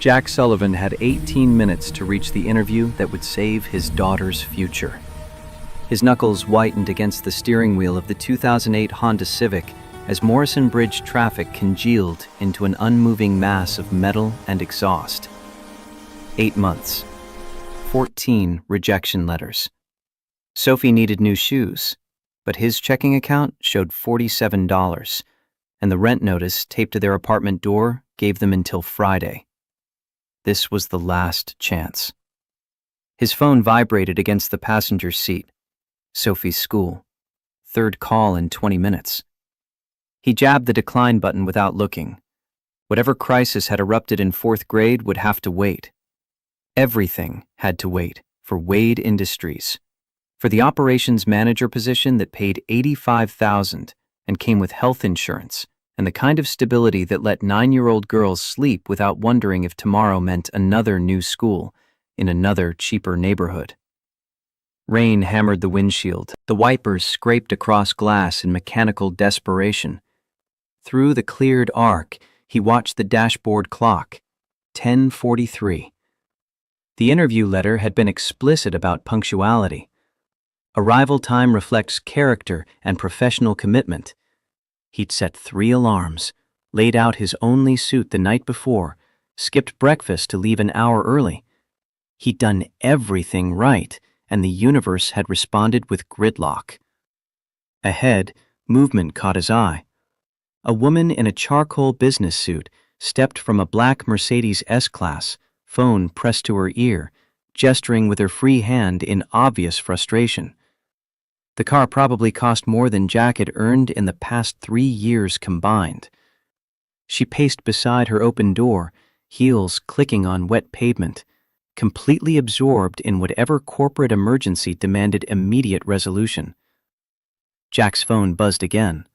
Jack Sullivan had 18 minutes to reach the interview that would save his daughter's future. His knuckles whitened against the steering wheel of the 2008 Honda Civic as Morrison Bridge traffic congealed into an unmoving mass of metal and exhaust. 8 months. 14 rejection letters. Sophie needed new shoes, but his checking account showed $47, and the rent notice taped to their apartment door gave them until Friday. This was the last chance. His phone vibrated against the passenger seat. Sophie's school. Third call in 20 minutes. He jabbed the decline button without looking. Whatever crisis had erupted in 4th grade would have to wait. Everything had to wait for Wade Industries, for the operations manager position that paid $85,000 and came with health insurance and the kind of stability that let 9-year-old girls sleep without wondering if tomorrow meant another new school in another cheaper neighborhood. Rain hammered the windshield. The wipers scraped across glass in mechanical desperation. Through the cleared arc, he watched the dashboard clock. 10:43. The interview letter had been explicit about punctuality. Arrival time reflects character and professional commitment. He'd set 3 alarms, laid out his only suit the night before, skipped breakfast to leave an hour early. He'd done everything right, and the universe had responded with gridlock. Ahead, movement caught his eye. A woman in a charcoal business suit stepped from a black Mercedes S-Class, phone pressed to her ear, gesturing with her free hand in obvious frustration. The car probably cost more than Jack had earned in the past 3 years combined. She paced beside her open door, heels clicking on wet pavement, completely absorbed in whatever corporate emergency demanded immediate resolution. Jack's phone buzzed again.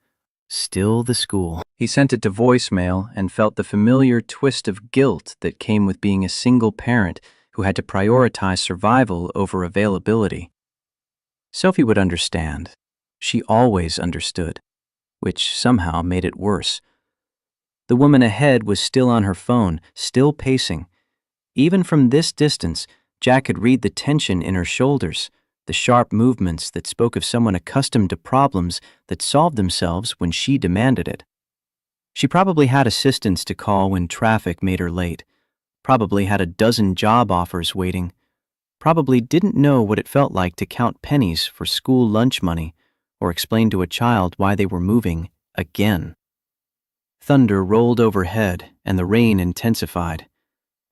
Still the school. He sent it to voicemail and felt the familiar twist of guilt that came with being a single parent who had to prioritize survival over availability. Sophie would understand. She always understood, which somehow made it worse. The woman ahead was still on her phone, still pacing. Even from this distance, Jack could read the tension in her shoulders, the sharp movements that spoke of someone accustomed to problems that solved themselves when she demanded it. She probably had assistants to call when traffic made her late, probably had a dozen job offers waiting, probably didn't know what it felt like to count pennies for school lunch money or explain to a child why they were moving again. Thunder rolled overhead and the rain intensified.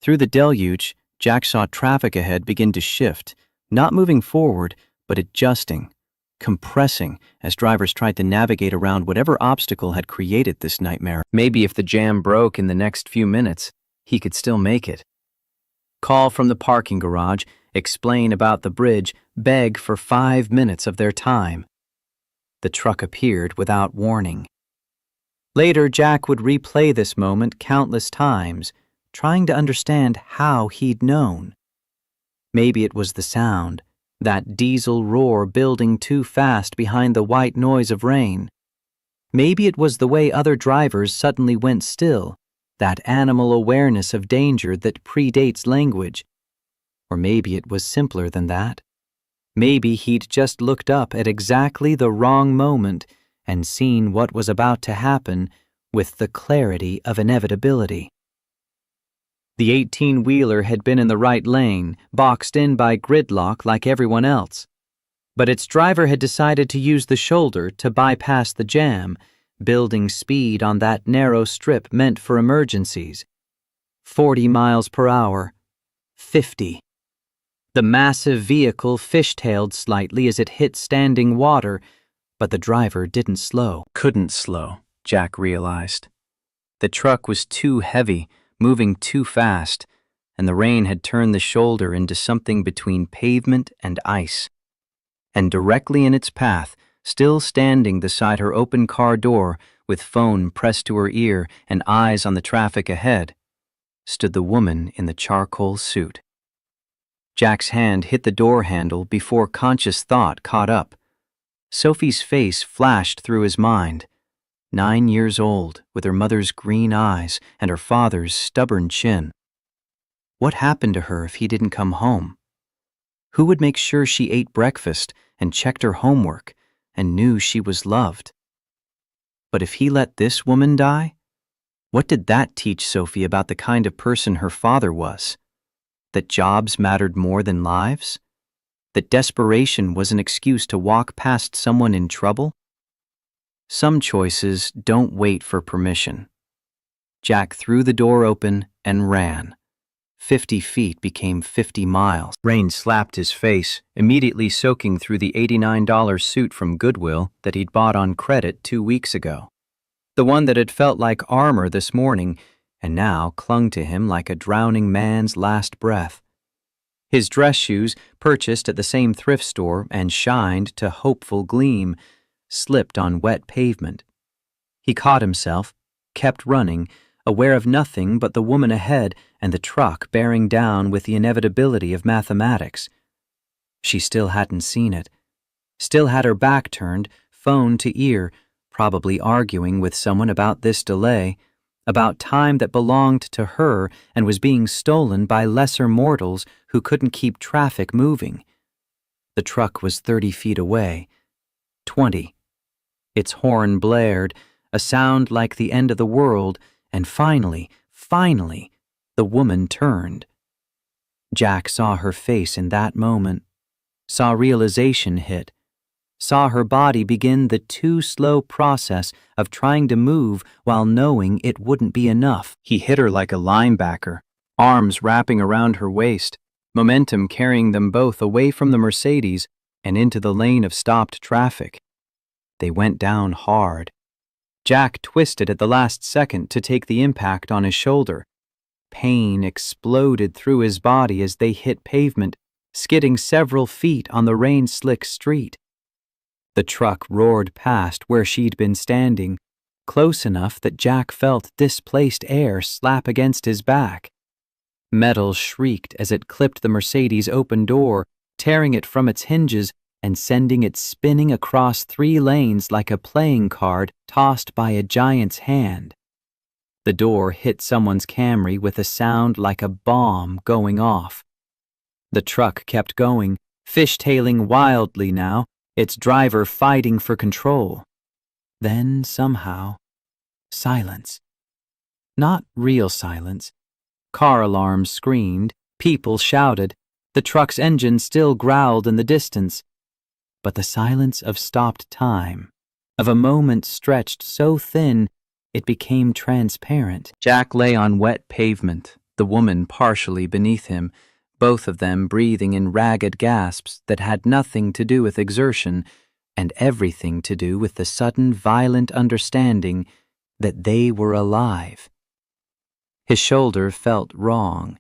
Through the deluge, Jack saw traffic ahead begin to shift, not moving forward, but adjusting, compressing as drivers tried to navigate around whatever obstacle had created this nightmare. Maybe if the jam broke in the next few minutes, he could still make it. Call from the parking garage, explain about the bridge, beg for 5 minutes of their time. The truck appeared without warning. Later, Jack would replay this moment countless times, trying to understand how he'd known. Maybe it was the sound, that diesel roar building too fast behind the white noise of rain. Maybe it was the way other drivers suddenly went still, that animal awareness of danger that predates language. Or maybe it was simpler than that. Maybe he'd just looked up at exactly the wrong moment and seen what was about to happen with the clarity of inevitability. The 18-wheeler had been in the right lane, boxed in by gridlock like everyone else. But its driver had decided to use the shoulder to bypass the jam, building speed on that narrow strip meant for emergencies. 40 miles per hour. 50. The massive vehicle fishtailed slightly as it hit standing water, but the driver didn't slow. Couldn't slow, Jack realized. The truck was too heavy, moving too fast, and the rain had turned the shoulder into something between pavement and ice. And directly in its path, still standing beside her open car door, with phone pressed to her ear and eyes on the traffic ahead, stood the woman in the charcoal suit. Jack's hand hit the door handle before conscious thought caught up. Sophie's face flashed through his mind. 9 years old, with her mother's green eyes and her father's stubborn chin. What happened to her if he didn't come home? Who would make sure she ate breakfast and checked her homework and knew she was loved? But if he let this woman die, what did that teach Sophie about the kind of person her father was? That jobs mattered more than lives? That desperation was an excuse to walk past someone in trouble? Some choices don't wait for permission. Jack threw the door open and ran. 50 feet became 50 miles. Rain slapped his face, immediately soaking through the $89 suit from Goodwill that he'd bought on credit 2 weeks ago. The one that had felt like armor this morning and now clung to him like a drowning man's last breath. His dress shoes, purchased at the same thrift store and shined to hopeful gleam, slipped on wet pavement. He caught himself, kept running, aware of nothing but the woman ahead and the truck bearing down with the inevitability of mathematics. She still hadn't seen it. Still had her back turned, phone to ear, probably arguing with someone about this delay, about time that belonged to her and was being stolen by lesser mortals who couldn't keep traffic moving. The truck was 30 feet away. 20. Its horn blared, a sound like the end of the world, and finally, the woman turned. Jack saw her face in that moment, saw realization hit, saw her body begin the too slow process of trying to move while knowing it wouldn't be enough. He hit her like a linebacker, arms wrapping around her waist, momentum carrying them both away from the Mercedes and into the lane of stopped traffic. They went down hard. Jack twisted at the last second to take the impact on his shoulder. Pain exploded through his body as they hit pavement, skidding several feet on the rain-slick street. The truck roared past where she'd been standing, close enough that Jack felt displaced air slap against his back. Metal shrieked as it clipped the Mercedes' open door, tearing it from its hinges and sending it spinning across 3 lanes like a playing card tossed by a giant's hand. The door hit someone's Camry with a sound like a bomb going off. The truck kept going, fishtailing wildly now, its driver fighting for control. Then, somehow, silence. Not real silence. Car alarms screamed, people shouted, the truck's engine still growled in the distance. But the silence of stopped time, of a moment stretched so thin it became transparent. Jack lay on wet pavement, the woman partially beneath him, both of them breathing in ragged gasps that had nothing to do with exertion and everything to do with the sudden violent understanding that they were alive. His shoulder felt wrong,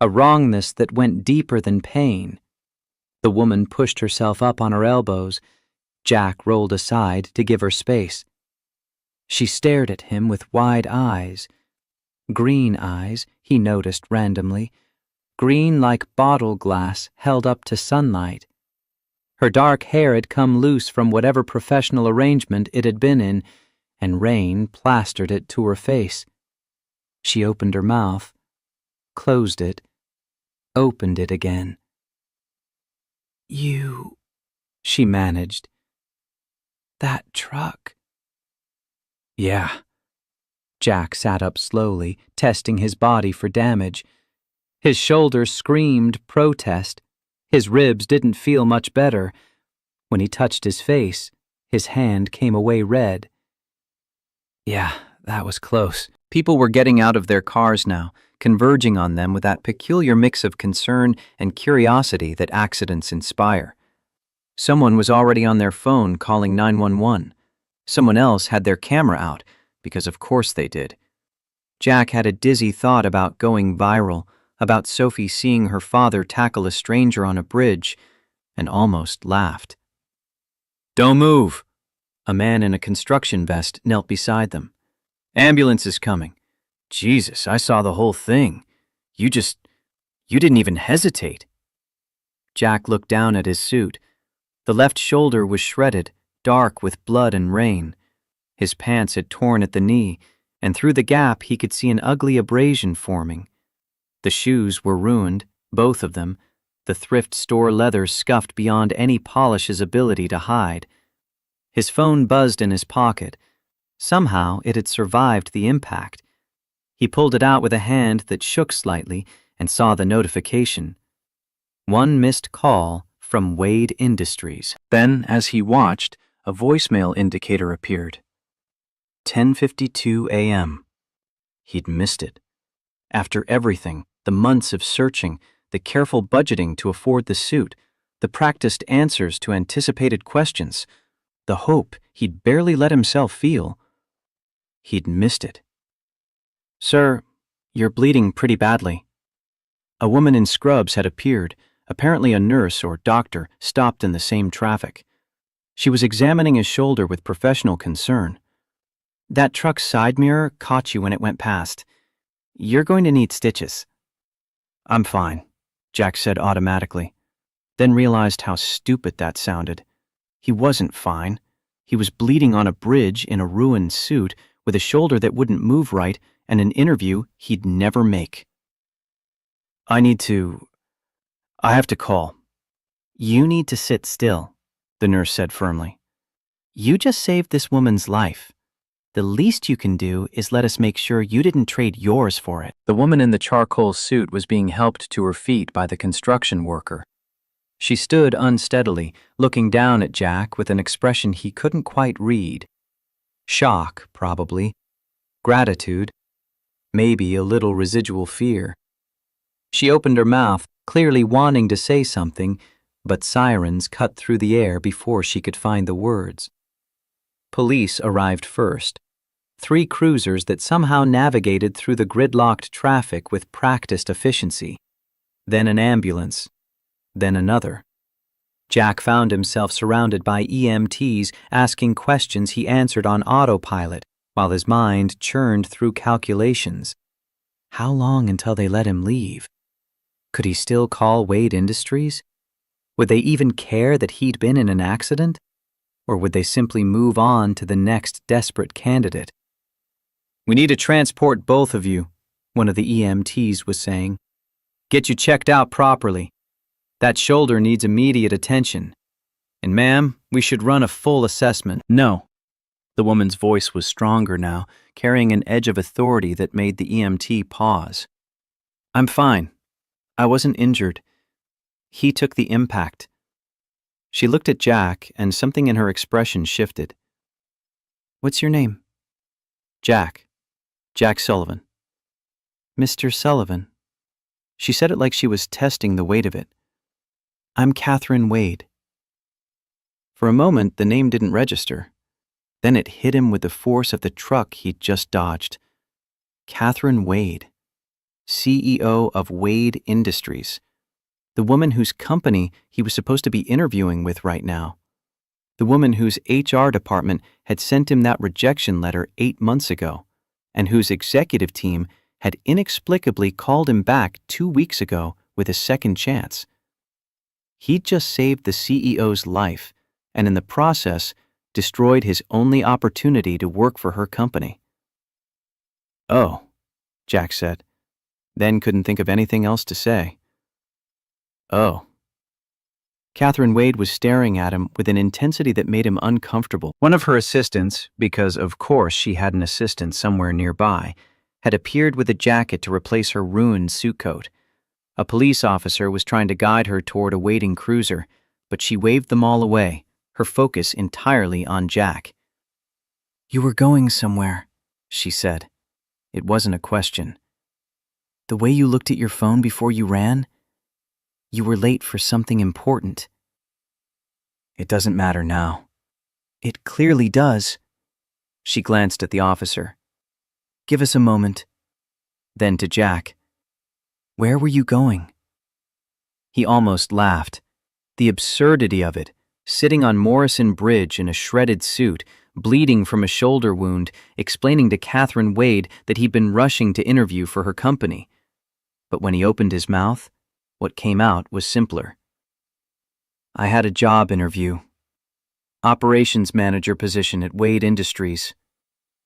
a wrongness that went deeper than pain. The woman pushed herself up on her elbows. Jack rolled aside to give her space. She stared at him with wide eyes. Green eyes, he noticed randomly. Green like bottle glass held up to sunlight. Her dark hair had come loose from whatever professional arrangement it had been in, and rain plastered it to her face. She opened her mouth, closed it, opened it again. "You," she managed. "That truck." "Yeah." Jack sat up slowly, testing his body for damage. His shoulder screamed protest. His ribs didn't feel much better. When he touched his face, his hand came away red. Yeah, that was close. People were getting out of their cars now, converging on them with that peculiar mix of concern and curiosity that accidents inspire. Someone was already on their phone calling 911. Someone else had their camera out, because of course they did. Jack had a dizzy thought about going viral, about Sophie seeing her father tackle a stranger on a bridge, and almost laughed. "Don't move!" A man in a construction vest knelt beside them. "Ambulance is coming." "Jesus, I saw the whole thing. You didn't even hesitate." Jack looked down at his suit. The left shoulder was shredded, dark with blood and rain. His pants had torn at the knee, and through the gap he could see an ugly abrasion forming. The shoes were ruined, both of them, the thrift store leather scuffed beyond any polish's ability to hide. His phone buzzed in his pocket. Somehow it had survived the impact. He pulled it out with a hand that shook slightly and saw the notification. One missed call from Wade Industries. Then, as he watched, a voicemail indicator appeared. 10:52 a.m. He'd missed it. After everything, the months of searching, the careful budgeting to afford the suit, the practiced answers to anticipated questions, the hope he'd barely let himself feel, he'd missed it. "Sir, you're bleeding pretty badly." A woman in scrubs had appeared, apparently a nurse or doctor stopped in the same traffic. She was examining his shoulder with professional concern. "That truck's side mirror caught you when it went past. You're going to need stitches." "I'm fine," Jack said automatically, then realized how stupid that sounded. He wasn't fine. He was bleeding on a bridge in a ruined suit with a shoulder that wouldn't move right and an interview he'd never make. I have to call." "You need to sit still," the nurse said firmly. "You just saved this woman's life. The least you can do is let us make sure you didn't trade yours for it." The woman in the charcoal suit was being helped to her feet by the construction worker. She stood unsteadily, looking down at Jack with an expression he couldn't quite read. Shock, probably. Gratitude. Maybe a little residual fear. She opened her mouth, clearly wanting to say something, but sirens cut through the air before she could find the words. Police arrived first. 3 cruisers that somehow navigated through the gridlocked traffic with practiced efficiency. Then an ambulance. Then another. Jack found himself surrounded by EMTs asking questions he answered on autopilot while his mind churned through calculations. How long until they let him leave? Could he still call Wade Industries? Would they even care that he'd been in an accident? Or would they simply move on to the next desperate candidate? "We need to transport both of you," one of the EMTs was saying. "Get you checked out properly. That shoulder needs immediate attention. And ma'am, we should run a full assessment." "No." The woman's voice was stronger now, carrying an edge of authority that made the EMT pause. "I'm fine. I wasn't injured. He took the impact." She looked at Jack, and something in her expression shifted. "What's your name?" "Jack. Jack Sullivan." "Mr. Sullivan." She said it like she was testing the weight of it. "I'm Catherine Wade." For a moment, the name didn't register. Then it hit him with the force of the truck he'd just dodged. Catherine Wade, CEO of Wade Industries, the woman whose company he was supposed to be interviewing with right now, the woman whose HR department had sent him that rejection letter 8 months ago, and whose executive team had inexplicably called him back 2 weeks ago with a second chance. He'd just saved the CEO's life, and in the process, destroyed his only opportunity to work for her company. "Oh," Jack said, then couldn't think of anything else to say. "Oh." Catherine Wade was staring at him with an intensity that made him uncomfortable. One of her assistants, because of course she had an assistant somewhere nearby, had appeared with a jacket to replace her ruined suit coat. A police officer was trying to guide her toward a waiting cruiser, but she waved them all away, her focus entirely on Jack. "You were going somewhere," she said. It wasn't a question. "The way you looked at your phone before you ran, you were late for something important." "It doesn't matter now." "It clearly does." She glanced at the officer. "Give us a moment." Then to Jack. "Where were you going?" He almost laughed. The absurdity of it, sitting on Morrison Bridge in a shredded suit, bleeding from a shoulder wound, explaining to Catherine Wade that he'd been rushing to interview for her company. But when he opened his mouth, what came out was simpler. "I had a job interview. Operations manager position at Wade Industries.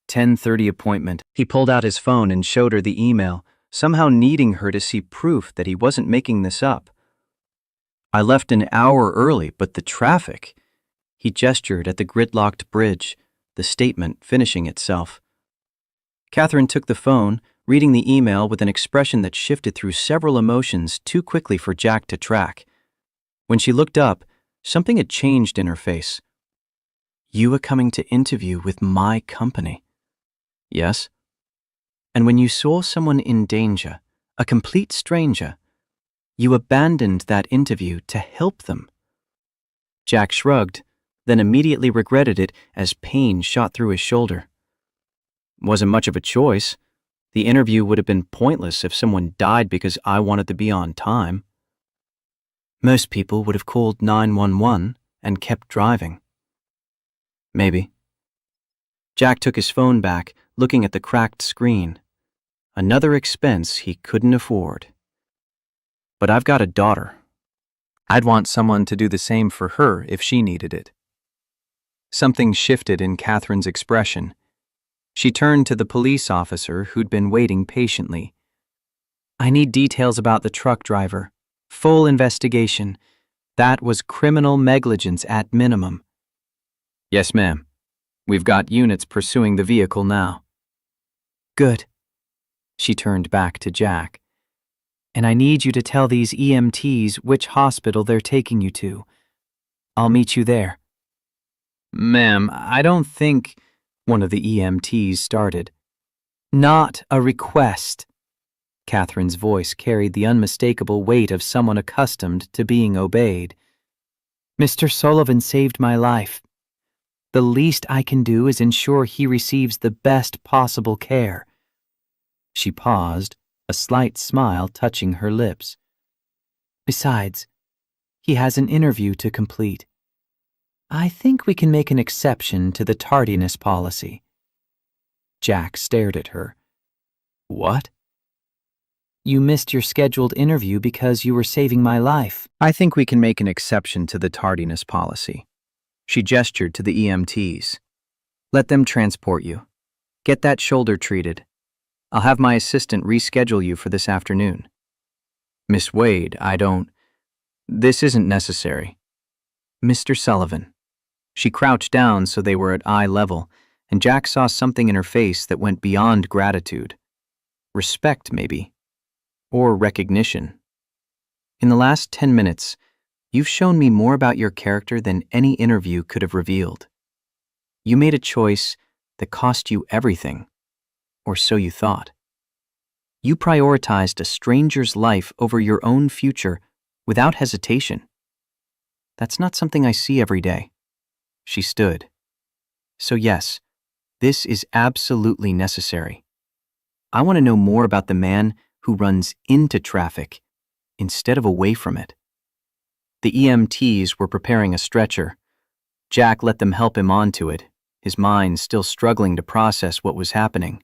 10:30 appointment." He pulled out his phone and showed her the email, somehow needing her to see proof that he wasn't making this up. I left an hour early, but the traffic. He gestured at the gridlocked bridge, the statement finishing itself. Catherine took the phone, reading the email with an expression that shifted through several emotions too quickly for Jack to track. When she looked up, something had changed in her face. "You are coming to interview with my company." "Yes." "And when you saw someone in danger, a complete stranger, you abandoned that interview to help them." Jack shrugged, then immediately regretted it as pain shot through his shoulder. "Wasn't much of a choice. The interview would have been pointless if someone died because I wanted to be on time." "Most people would have called 911 and kept driving." "Maybe." Jack took his phone back, looking at the cracked screen. Another expense he couldn't afford. "But I've got a daughter. I'd want someone to do the same for her if she needed it." Something shifted in Catherine's expression. She turned to the police officer who'd been waiting patiently. "I need details about the truck driver. Full investigation. That was criminal negligence at minimum." "Yes, ma'am. We've got units pursuing the vehicle now." "Good." She turned back to Jack. "And I need you to tell these EMTs which hospital they're taking you to. I'll meet you there." "Ma'am, I don't think—" one of the EMTs started. "Not a request." Catherine's voice carried the unmistakable weight of someone accustomed to being obeyed. "Mr. Sullivan saved my life. The least I can do is ensure he receives the best possible care." She paused, a slight smile touching her lips. "Besides, he has an interview to complete. I think we can make an exception to the tardiness policy." Jack stared at her. "What?" "You missed your scheduled interview because you were saving my life." "I think we can make an exception to the tardiness policy." She gestured to the EMTs. "Let them transport you. Get that shoulder treated. I'll have my assistant reschedule you for this afternoon." "Miss Wade, I don't—" "This isn't necessary." "Mr. Sullivan." She crouched down so they were at eye level, and Jack saw something in her face that went beyond gratitude. Respect, maybe. Or recognition. "In the last 10 minutes, you've shown me more about your character than any interview could have revealed. You made a choice that cost you everything, or so you thought. You prioritized a stranger's life over your own future without hesitation. That's not something I see every day." She stood. "So yes, this is absolutely necessary. I want to know more about the man who runs into traffic instead of away from it." The EMTs were preparing a stretcher. Jack let them help him onto it, his mind still struggling to process what was happening.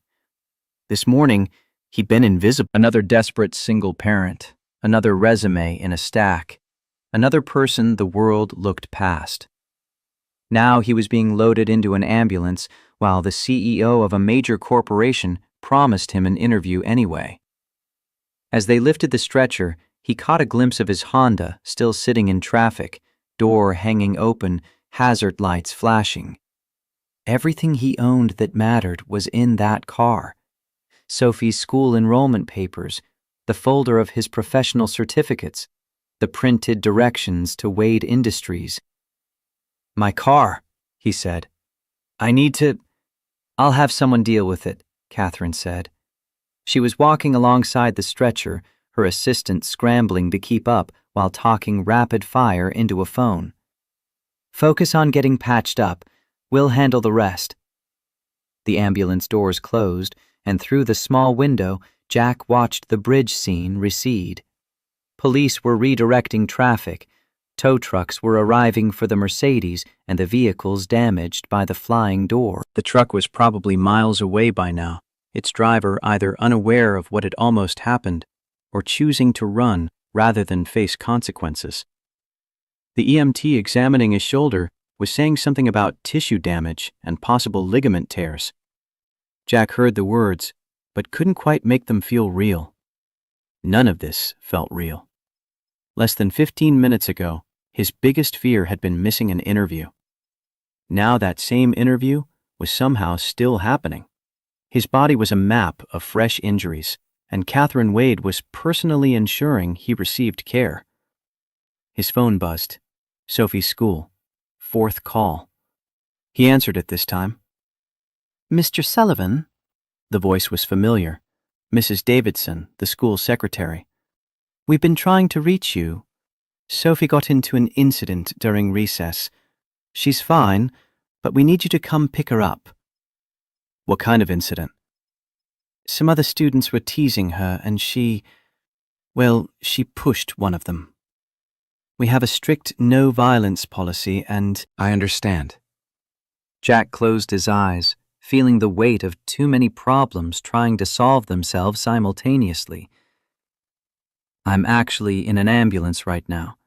This morning, he'd been invisible. Another desperate single parent, another resume in a stack, another person the world looked past. Now he was being loaded into an ambulance while the CEO of a major corporation promised him an interview anyway. As they lifted the stretcher, he caught a glimpse of his Honda still sitting in traffic, door hanging open, hazard lights flashing. Everything he owned that mattered was in that car. Sophie's school enrollment papers, the folder of his professional certificates, the printed directions to Wade Industries. "My car," he said. "I need to—" "I'll have someone deal with it," Catherine said. She was walking alongside the stretcher, her assistant scrambling to keep up while talking rapid fire into a phone. "Focus on getting patched up. We'll handle the rest." The ambulance doors closed, and through the small window, Jack watched the bridge scene recede. Police were redirecting traffic. Tow trucks were arriving for the Mercedes and the vehicles damaged by the flying door. The truck was probably miles away by now, its driver either unaware of what had almost happened or choosing to run rather than face consequences. The EMT examining his shoulder was saying something about tissue damage and possible ligament tears. Jack heard the words, but couldn't quite make them feel real. None of this felt real. Less than 15 minutes ago, his biggest fear had been missing an interview. Now that same interview was somehow still happening. His body was a map of fresh injuries, and Catherine Wade was personally ensuring he received care. His phone buzzed. Sophie's school. 4th call. He answered it this time. "Mr. Sullivan?" The voice was familiar. Mrs. Davidson, the school secretary. "We've been trying to reach you. Sophie got into an incident during recess. She's fine, but we need you to come pick her up." "What kind of incident?" "Some other students were teasing her and she pushed one of them. We have a strict no violence policy and—" "I understand." Jack closed his eyes, feeling the weight of too many problems trying to solve themselves simultaneously. "I'm actually in an ambulance right now.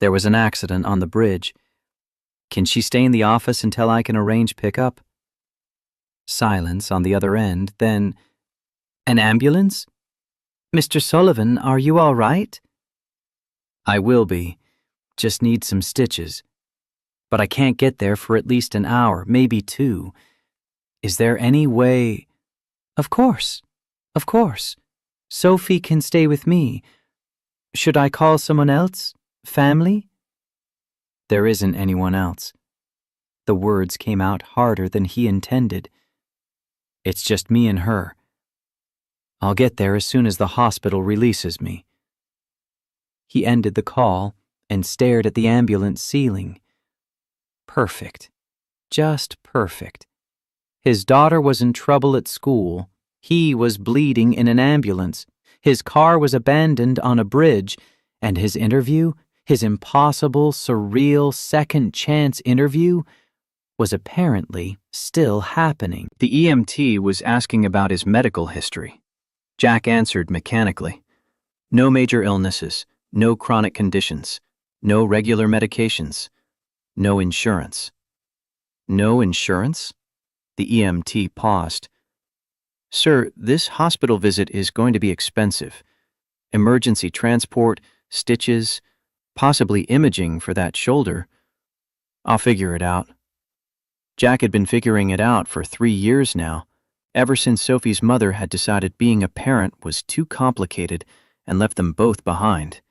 There was an accident on the bridge. Can she stay in the office until I can arrange pickup?" Silence on the other end, then, "An ambulance? Mr. Sullivan, are you all right?" "I will be. Just need some stitches. But I can't get there for at least an hour, maybe 2. Is there any way—" Of course. Sophie can stay with me. Should I call someone else? Family?" "There isn't anyone else." The words came out harder than he intended. "It's just me and her. I'll get there as soon as the hospital releases me." He ended the call and stared at the ambulance ceiling. Perfect. Just perfect. His daughter was in trouble at school. He was bleeding in an ambulance. His car was abandoned on a bridge. And his interview, his impossible, surreal, second-chance interview, was apparently still happening. The EMT was asking about his medical history. Jack answered mechanically. No major illnesses, no chronic conditions, no regular medications, no insurance. No insurance? The EMT paused. "Sir, this hospital visit is going to be expensive. Emergency transport, stitches, possibly imaging for that shoulder. I'll figure it out." Jack had been figuring it out for 3 years now, ever since Sophie's mother had decided being a parent was too complicated and left them both behind.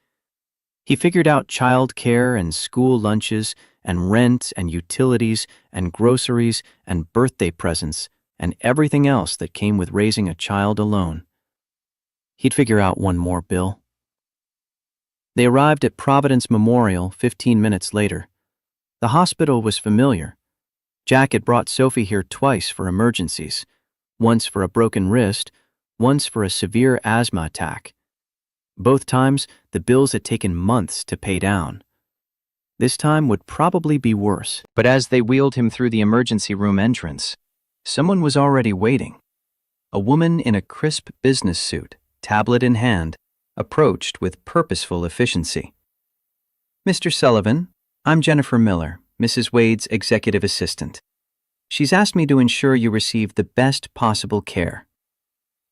He figured out child care and school lunches and rent and utilities and groceries and birthday presents and everything else that came with raising a child alone. He'd figure out one more bill. They arrived at Providence Memorial 15 minutes later. The hospital was familiar. Jack had brought Sophie here twice for emergencies, once for a broken wrist, once for a severe asthma attack. Both times, the bills had taken months to pay down. This time would probably be worse. But as they wheeled him through the emergency room entrance, someone was already waiting. A woman in a crisp business suit, tablet in hand, approached with purposeful efficiency. "Mr. Sullivan, I'm Jennifer Miller, Mrs. Wade's executive assistant. She's asked me to ensure you receive the best possible care."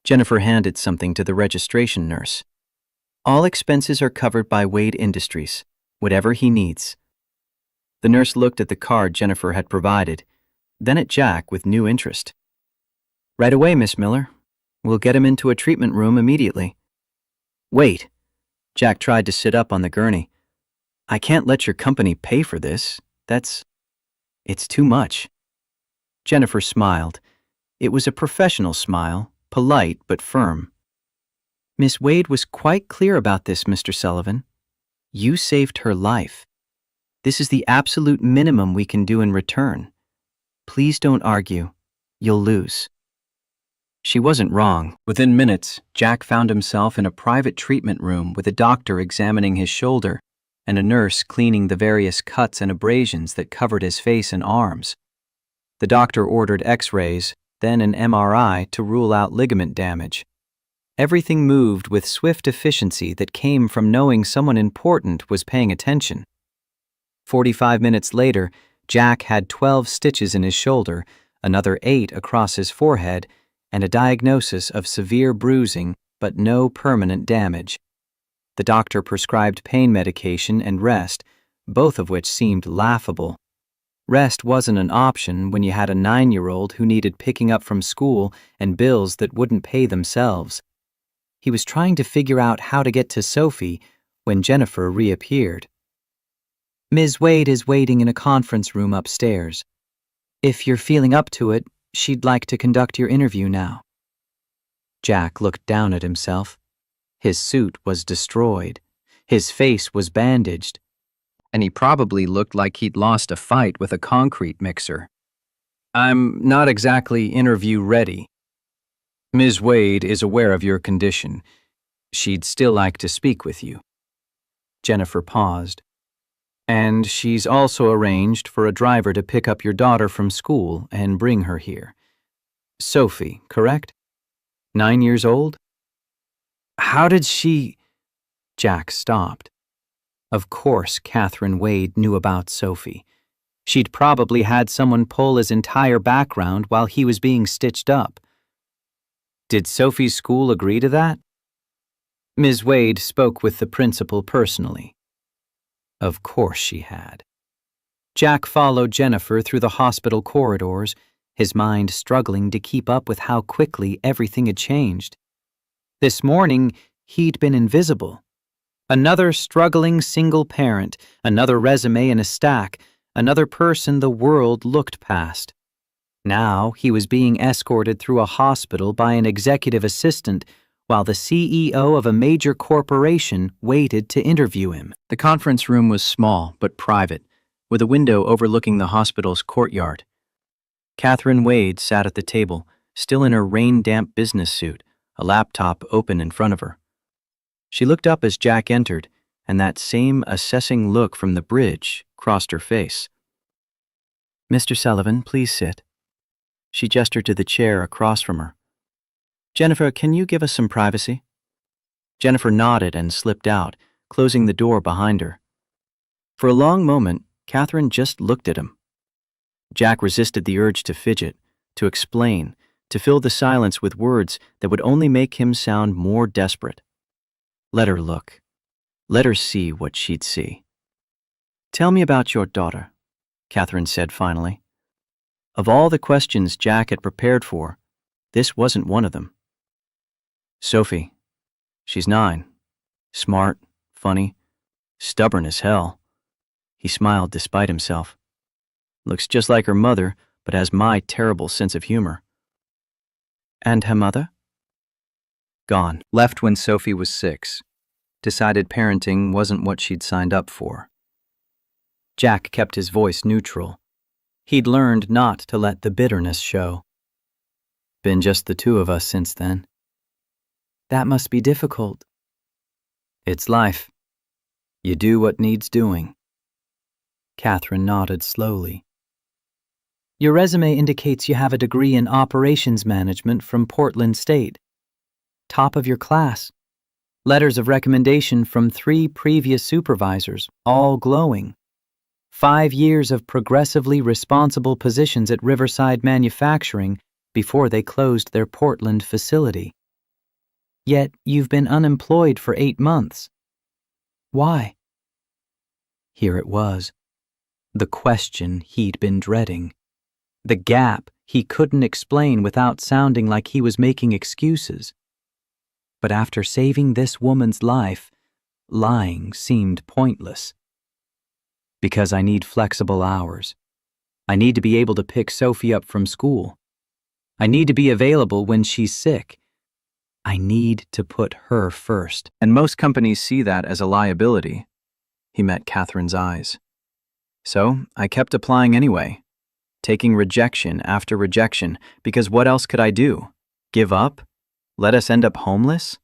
Jennifer handed something to the registration nurse. "All expenses are covered by Wade Industries, whatever he needs." The nurse looked at the card Jennifer had provided, then at Jack with new interest. "Right away, Miss Miller. We'll get him into a treatment room immediately." "Wait." Jack tried to sit up on the gurney. "I can't let your company pay for this. It's too much." Jennifer smiled. It was a professional smile, polite but firm. "Miss Wade was quite clear about this, Mr. Sullivan. You saved her life. This is the absolute minimum we can do in return. Please don't argue. You'll lose." She wasn't wrong. Within minutes, Jack found himself in a private treatment room with a doctor examining his shoulder and a nurse cleaning the various cuts and abrasions that covered his face and arms. The doctor ordered X-rays, then an MRI to rule out ligament damage. Everything moved with swift efficiency that came from knowing someone important was paying attention. 45 minutes later, Jack had 12 stitches in his shoulder, another 8 across his forehead, and a diagnosis of severe bruising but no permanent damage. The doctor prescribed pain medication and rest, both of which seemed laughable. Rest wasn't an option when you had a 9-year-old who needed picking up from school and bills that wouldn't pay themselves. He was trying to figure out how to get to Sophie when Jennifer reappeared. "Ms. Wade is waiting in a conference room upstairs. If you're feeling up to it, she'd like to conduct your interview now." Jack looked down at himself. His suit was destroyed. His face was bandaged. And he probably looked like he'd lost a fight with a concrete mixer. "I'm not exactly interview ready. Ms. Wade is aware of your condition. She'd still like to speak with you." Jennifer paused. "And she's also arranged for a driver to pick up your daughter from school and bring her here. Sophie, correct? 9 years old?" "How did she—" Jack stopped. Of course Catherine Wade knew about Sophie. She'd probably had someone pull his entire background while he was being stitched up. Did Sophie's school agree to that? Ms. Wade spoke with the principal personally. Of course she had. Jack followed Jennifer through the hospital corridors, his mind struggling to keep up with how quickly everything had changed. This morning, he'd been invisible. Another struggling single parent, another resume in a stack, another person the world looked past. Now he was being escorted through a hospital by an executive assistant while the CEO of a major corporation waited to interview him. The conference room was small but private, with a window overlooking the hospital's courtyard. Catherine Wade sat at the table, still in her rain-damp business suit, a laptop open in front of her. She looked up as Jack entered, and that same assessing look from the bridge crossed her face. "Mr. Sullivan, please sit." She gestured to the chair across from her. "Jennifer, can you give us some privacy?" Jennifer nodded and slipped out, closing the door behind her. For a long moment, Catherine just looked at him. Jack resisted the urge to fidget, to explain, to fill the silence with words that would only make him sound more desperate. Let her look. Let her see what she'd see. "Tell me about your daughter," Catherine said finally. Of all the questions Jack had prepared for, this wasn't one of them. "Sophie. She's 9. Smart, funny, stubborn as hell." He smiled despite himself. "Looks just like her mother, but has my terrible sense of humor." "And her mother?" "Gone. Left when Sophie was 6. Decided parenting wasn't what she'd signed up for." Jack kept his voice neutral. He'd learned not to let the bitterness show. "Been just the two of us since then." "That must be difficult." "It's life. You do what needs doing." Catherine nodded slowly. "Your resume indicates you have a degree in operations management from Portland State. Top of your class. Letters of recommendation from 3 previous supervisors, all glowing. 5 years of progressively responsible positions at Riverside Manufacturing before they closed their Portland facility. Yet you've been unemployed for 8 months. Why?" Here it was. The question he'd been dreading. The gap he couldn't explain without sounding like he was making excuses. But after saving this woman's life, lying seemed pointless. "Because I need flexible hours. I need to be able to pick Sophie up from school. I need to be available when she's sick. I need to put her first." And most companies see that as a liability. He met Catherine's eyes. "So I kept applying anyway, taking rejection after rejection, because what else could I do? Give up? Let us end up homeless?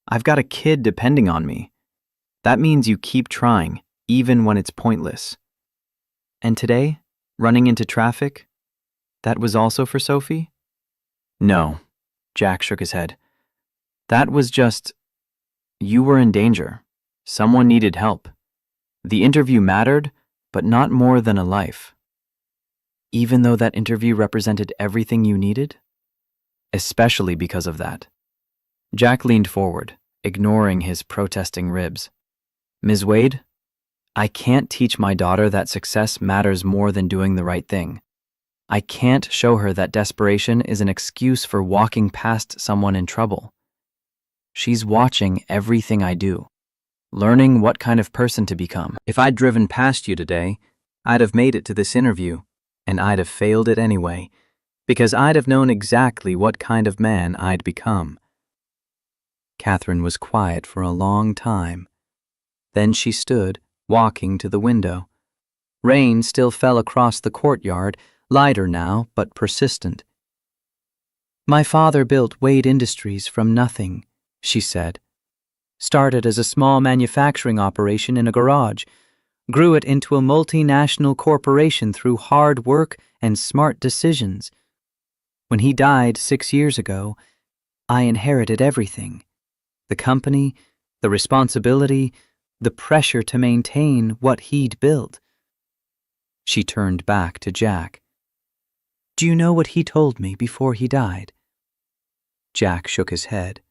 I've got a kid depending on me. That means you keep trying, even when it's pointless." And today, running into traffic, that was also for Sophie? "No," Jack shook his head. "That was just, you were in danger. Someone needed help. The interview mattered, but not more than a life." Even though that interview represented everything you needed? Especially because of that. Jack leaned forward, ignoring his protesting ribs. Ms. Wade, I can't teach my daughter that success matters more than doing the right thing. I can't show her that desperation is an excuse for walking past someone in trouble. She's watching everything I do, learning what kind of person to become. If I'd driven past you today, I'd have made it to this interview, and I'd have failed it anyway, because I'd have known exactly what kind of man I'd become. Catherine was quiet for a long time. Then she stood, walking to the window. Rain still fell across the courtyard, lighter now, but persistent. My father built Wade Industries from nothing, she said. Started as a small manufacturing operation in a garage, grew it into a multinational corporation through hard work and smart decisions. When he died 6 years ago, I inherited everything. The company, the responsibility, the pressure to maintain what he'd built. She turned back to Jack. Do you know what he told me before he died? Jack shook his head.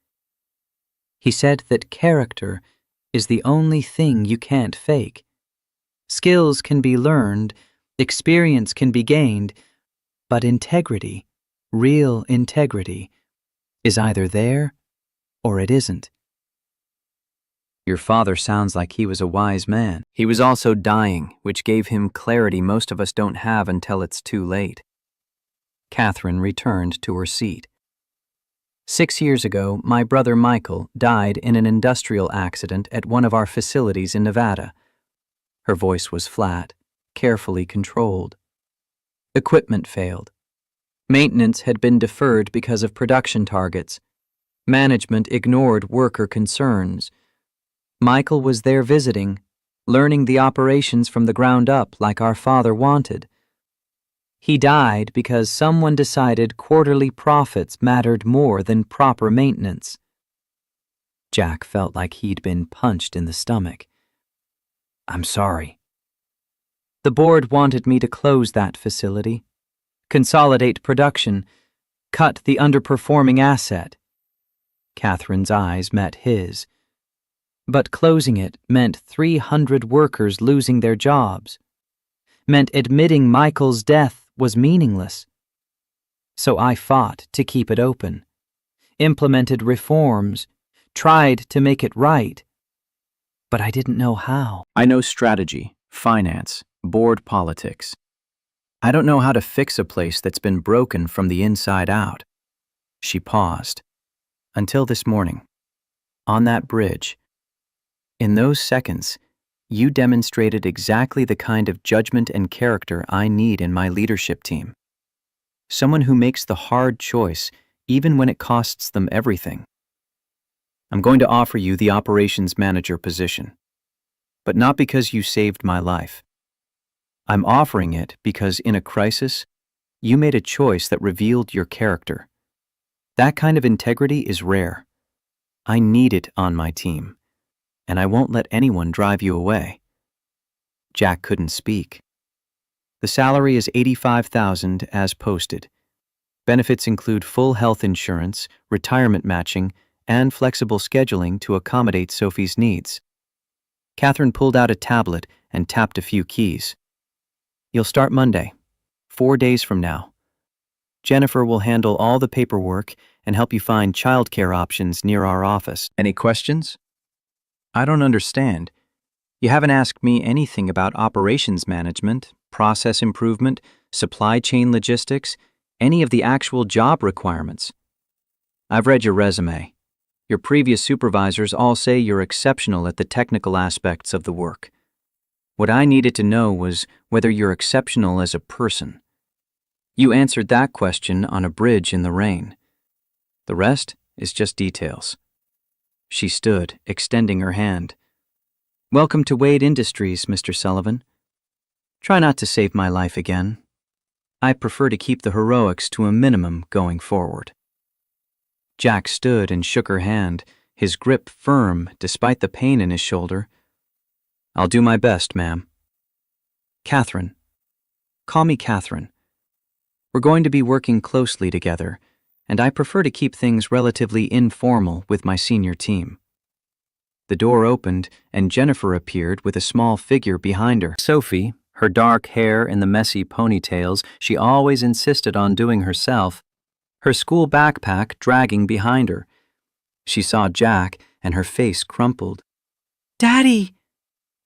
He said that character is the only thing you can't fake. Skills can be learned, experience can be gained, but integrity, real integrity, is either there or it isn't. Your father sounds like he was a wise man. He was also dying, which gave him clarity most of us don't have until it's too late. Catherine returned to her seat. 6 years ago, my brother Michael died in an industrial accident at one of our facilities in Nevada. Her voice was flat, carefully controlled. Equipment failed. Maintenance had been deferred because of production targets. Management ignored worker concerns. Michael was there visiting, learning the operations from the ground up like our father wanted. He died because someone decided quarterly profits mattered more than proper maintenance. Jack felt like he'd been punched in the stomach. I'm sorry. The board wanted me to close that facility, consolidate production, cut the underperforming asset. Catherine's eyes met his. But closing it meant 300 workers losing their jobs, meant admitting Michael's death was meaningless. So I fought to keep it open, implemented reforms, tried to make it right. But I didn't know how. I know strategy, finance, board politics. I don't know how to fix a place that's been broken from the inside out. She paused. Until this morning, on that bridge. In those seconds, you demonstrated exactly the kind of judgment and character I need in my leadership team. Someone who makes the hard choice even when it costs them everything. I'm going to offer you the operations manager position, but not because you saved my life. I'm offering it because in a crisis, you made a choice that revealed your character. That kind of integrity is rare. I need it on my team. And I won't let anyone drive you away. Jack couldn't speak. The salary is $85,000 as posted. Benefits include full health insurance, retirement matching, and flexible scheduling to accommodate Sophie's needs. Catherine pulled out a tablet and tapped a few keys. You'll start Monday, 4 days from now. Jennifer will handle all the paperwork and help you find childcare options near our office. Any questions? I don't understand. You haven't asked me anything about operations management, process improvement, supply chain logistics, any of the actual job requirements. I've read your resume. Your previous supervisors all say you're exceptional at the technical aspects of the work. What I needed to know was whether you're exceptional as a person. You answered that question on a bridge in the rain. The rest is just details. She stood, extending her hand. Welcome to Wade Industries, Mr. Sullivan. Try not to save my life again. I prefer to keep the heroics to a minimum going forward. Jack stood and shook her hand, his grip firm despite the pain in his shoulder. I'll do my best, ma'am. Catherine. Call me Catherine. We're going to be working closely together, and I prefer to keep things relatively informal with my senior team." The door opened, and Jennifer appeared with a small figure behind her. Sophie, her dark hair in the messy ponytails she always insisted on doing herself, her school backpack dragging behind her. She saw Jack, and her face crumpled. "Daddy!"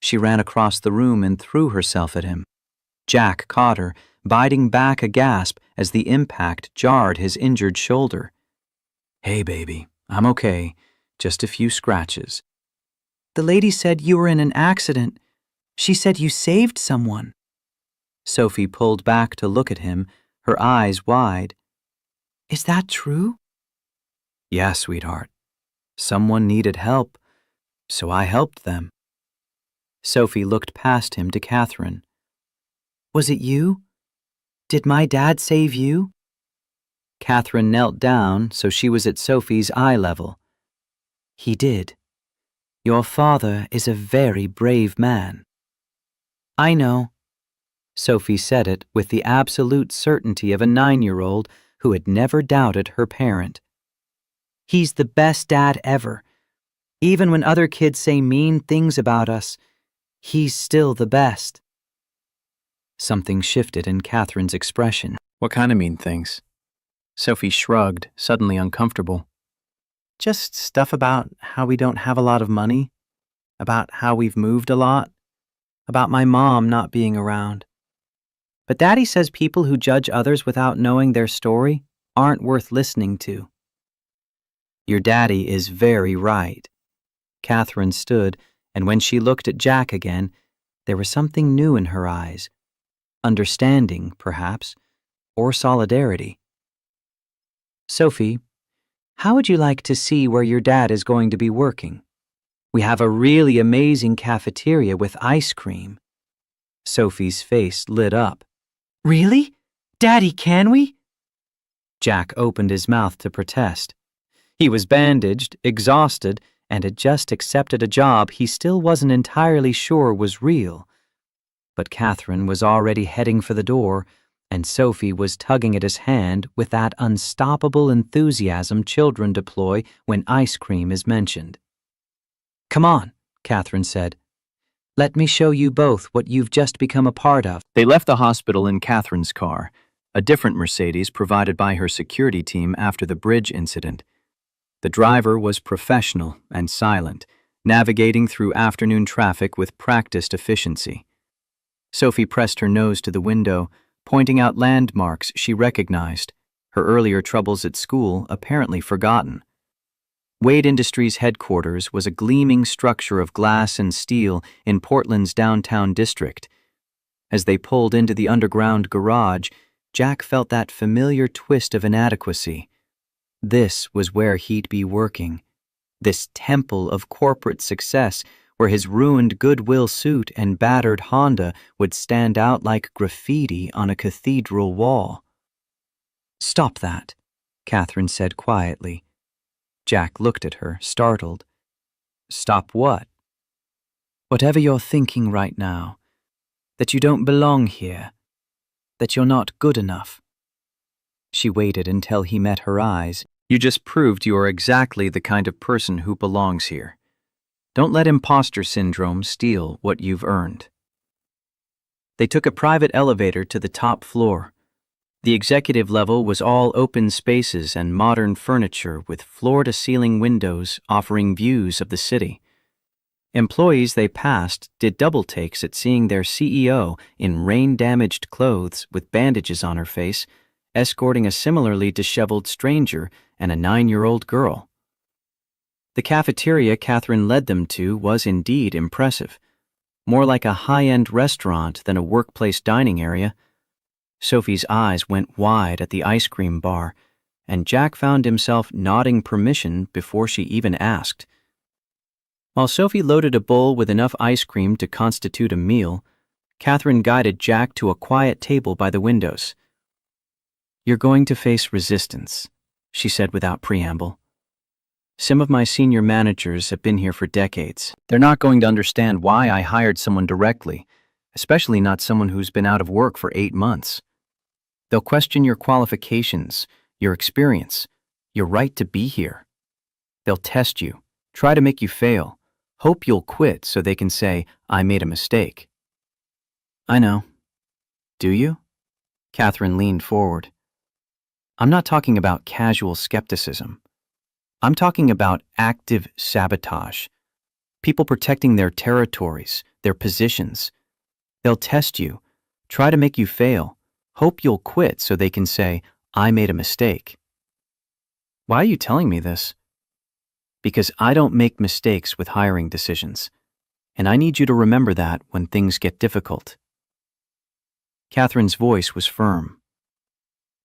She ran across the room and threw herself at him. Jack caught her, biting back a gasp as the impact jarred his injured shoulder. "Hey, baby, I'm okay. Just a few scratches." "The lady said you were in an accident. She said you saved someone." Sophie pulled back to look at him, her eyes wide. "Is that true?" "Yeah, sweetheart. Someone needed help, so I helped them." Sophie looked past him to Catherine. "Was it you? Did my dad save you?" Catherine knelt down so she was at Sophie's eye level. "He did. Your father is a very brave man." "I know." Sophie said it with the absolute certainty of a 9-year-old who had never doubted her parent. "He's the best dad ever. Even when other kids say mean things about us, he's still the best." Something shifted in Catherine's expression. "What kind of mean things?" Sophie shrugged, suddenly uncomfortable. "Just stuff about how we don't have a lot of money, about how we've moved a lot, about my mom not being around. But Daddy says people who judge others without knowing their story aren't worth listening to." "Your daddy is very right." Catherine stood, and when she looked at Jack again, there was something new in her eyes. Understanding, perhaps, or solidarity. "Sophie, how would you like to see where your dad is going to be working? We have a really amazing cafeteria with ice cream." Sophie's face lit up. "Really? Daddy, can we?" Jack opened his mouth to protest. He was bandaged, exhausted, and had just accepted a job he still wasn't entirely sure was real. But Catherine was already heading for the door, and Sophie was tugging at his hand with that unstoppable enthusiasm children deploy when ice cream is mentioned. "Come on," Catherine said. "Let me show you both what you've just become a part of." They left the hospital in Catherine's car, a different Mercedes provided by her security team after the bridge incident. The driver was professional and silent, navigating through afternoon traffic with practiced efficiency. Sophie pressed her nose to the window, pointing out landmarks she recognized, her earlier troubles at school apparently forgotten. Wade Industries headquarters was a gleaming structure of glass and steel in Portland's downtown district. As they pulled into the underground garage, Jack felt that familiar twist of inadequacy. This was where he'd be working. This temple of corporate success where his ruined Goodwill suit and battered Honda would stand out like graffiti on a cathedral wall. "Stop that," Catherine said quietly. Jack looked at her, startled. "Stop what?" "Whatever you're thinking right now. That you don't belong here. That you're not good enough." She waited until he met her eyes. "You just proved you're exactly the kind of person who belongs here. Don't let imposter syndrome steal what you've earned." They took a private elevator to the top floor. The executive level was all open spaces and modern furniture with floor-to-ceiling windows offering views of the city. Employees they passed did double takes at seeing their CEO in rain-damaged clothes with bandages on her face, escorting a similarly disheveled stranger and a 9-year-old girl. The cafeteria Catherine led them to was indeed impressive, more like a high-end restaurant than a workplace dining area. Sophie's eyes went wide at the ice cream bar, and Jack found himself nodding permission before she even asked. While Sophie loaded a bowl with enough ice cream to constitute a meal, Catherine guided Jack to a quiet table by the windows. "You're going to face resistance," she said without preamble. "Some of my senior managers have been here for decades. They're not going to understand why I hired someone directly, especially not someone who's been out of work for 8 months. They'll question your qualifications, your experience, Your right to be here. They'll test you, try to make you fail, hope you'll quit so they can say, I made a mistake. I know. Do you? Catherine leaned forward. I'm not talking about casual skepticism. I'm talking about active sabotage. People protecting their territories, their positions. They'll test you, try to make you fail, hope you'll quit so they can say, I made a mistake. Why are you telling me this? Because I don't make mistakes with hiring decisions, and I need you to remember that when things get difficult. Catherine's voice was firm.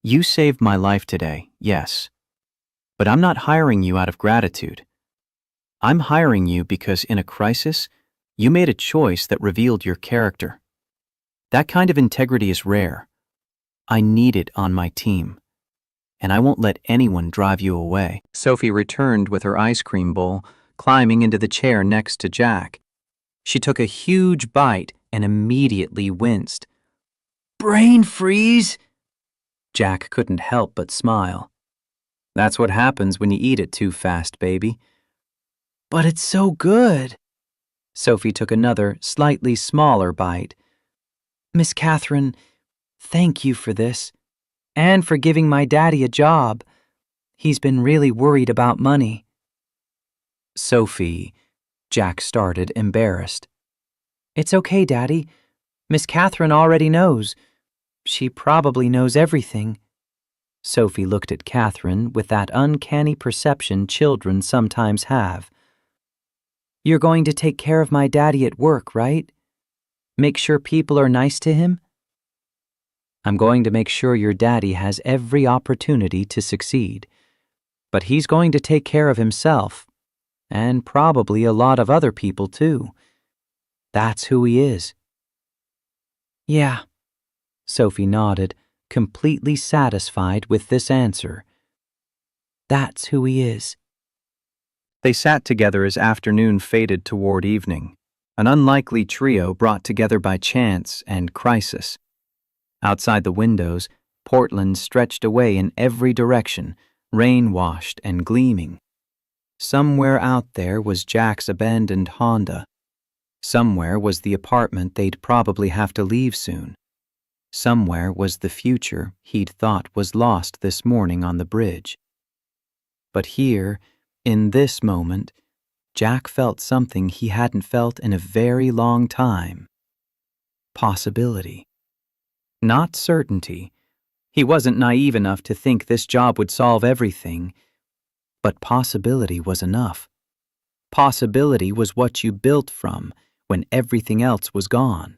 You saved my life today, yes, but I'm not hiring you out of gratitude. I'm hiring you because in a crisis, you made a choice that revealed your character. That kind of integrity is rare. I need it on my team, and I won't let anyone drive you away. Sophie returned with her ice cream bowl, climbing into the chair next to Jack. She took a huge bite and immediately winced. Brain freeze! Jack couldn't help but smile. That's what happens when you eat it too fast, baby. But it's so good. Sophie took another, slightly smaller bite. Miss Catherine, thank you for this, and for giving my daddy a job. He's been really worried about money. Sophie, Jack started, embarrassed. It's okay, Daddy. Miss Catherine already knows. She probably knows everything. Sophie looked at Catherine with that uncanny perception children sometimes have. You're going to take care of my daddy at work, right? Make sure people are nice to him? I'm going to make sure your daddy has every opportunity to succeed. But he's going to take care of himself, and probably a lot of other people too. That's who he is. Yeah, Sophie nodded, completely satisfied with this answer. That's who he is. They sat together as afternoon faded toward evening, an unlikely trio brought together by chance and crisis. Outside the windows, Portland stretched away in every direction, rain-washed and gleaming. Somewhere out there was Jack's abandoned Honda. Somewhere was the apartment they'd probably have to leave soon. Somewhere was the future he'd thought was lost this morning on the bridge. But here, in this moment, Jack felt something he hadn't felt in a very long time. Possibility. Not certainty. He wasn't naive enough to think this job would solve everything, but possibility was enough. Possibility was what you built from when everything else was gone.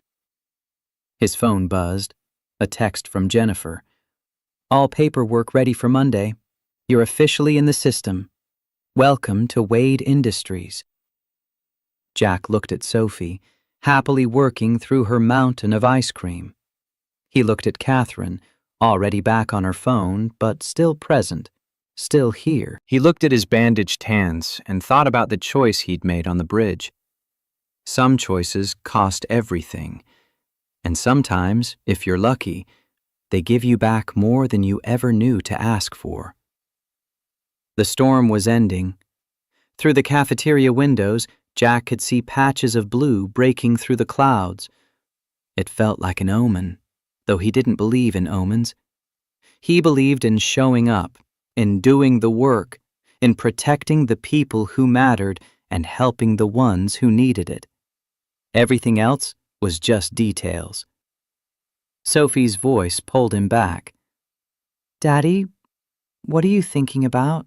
His phone buzzed. A text from Jennifer. All paperwork ready for Monday. You're officially in the system. Welcome to Wade Industries. Jack looked at Sophie, happily working through her mountain of ice cream. He looked at Catherine, already back on her phone, but still present, still here. He looked at his bandaged hands and thought about the choice he'd made on the bridge. Some choices cost everything, and sometimes, if you're lucky, they give you back more than you ever knew to ask for. The storm was ending. Through the cafeteria windows, Jack could see patches of blue breaking through the clouds. It felt like an omen, though he didn't believe in omens. He believed in showing up, in doing the work, in protecting the people who mattered and helping the ones who needed it. Everything else was just details. Sophie's voice pulled him back. Daddy, what are you thinking about?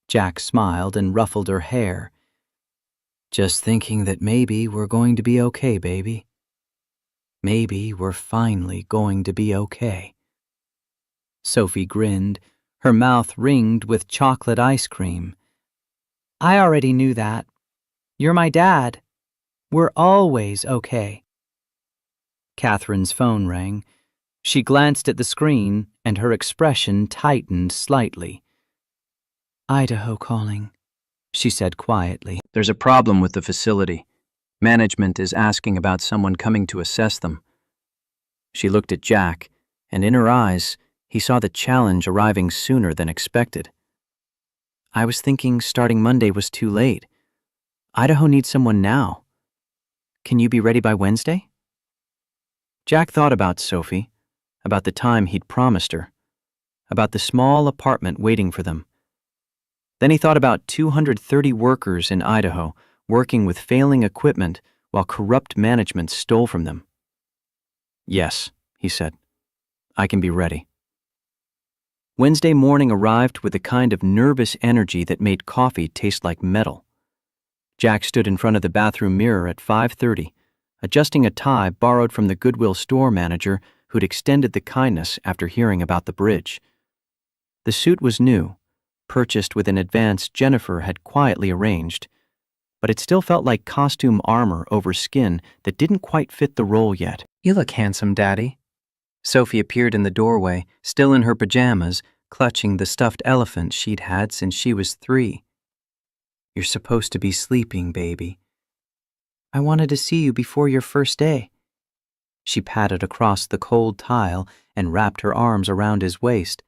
Jack smiled and ruffled her hair. Just thinking that maybe we're going to be okay, baby. Maybe we're finally going to be okay. Sophie grinned, her mouth ringed with chocolate ice cream. I already knew that. You're my dad. We're always okay. Catherine's phone rang. She glanced at the screen, and her expression tightened slightly. Idaho calling, she said quietly. There's a problem with the facility. Management is asking about someone coming to assess them. She looked at Jack, and in her eyes, he saw the challenge arriving sooner than expected. I was thinking starting Monday was too late. Idaho needs someone now. Can you be ready by Wednesday? Jack thought about Sophie, about the time he'd promised her, about the small apartment waiting for them. Then he thought about 230 workers in Idaho working with failing equipment while corrupt management stole from them. Yes, he said, I can be ready. Wednesday morning arrived with a kind of nervous energy that made coffee taste like metal. Jack stood in front of the bathroom mirror at 5:30, adjusting a tie borrowed from the Goodwill store manager who'd extended the kindness after hearing about the bridge. The suit was new, purchased with an advance Jennifer had quietly arranged, but it still felt like costume armor over skin that didn't quite fit the role yet. You look handsome, Daddy. Sophie appeared in the doorway, still in her pajamas, clutching the stuffed elephant she'd had since she was 3. You're supposed to be sleeping, baby. I wanted to see you before your first day. She patted across the cold tile and wrapped her arms around his waist.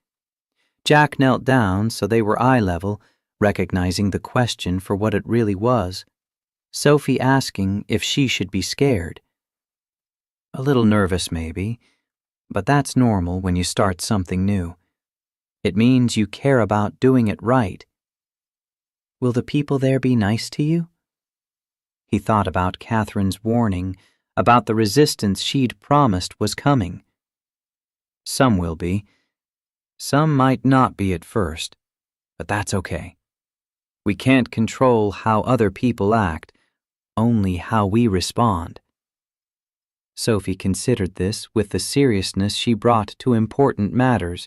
Jack knelt down so they were eye level, recognizing the question for what it really was. Sophie asking if she should be scared. A little nervous, maybe, but that's normal when you start something new. It means you care about doing it right. Will the people there be nice to you? He thought about Catherine's warning, about the resistance she'd promised was coming. Some will be. Some might not be at first, but that's okay. We can't control how other people act, only how we respond. Sophie considered this with the seriousness she brought to important matters.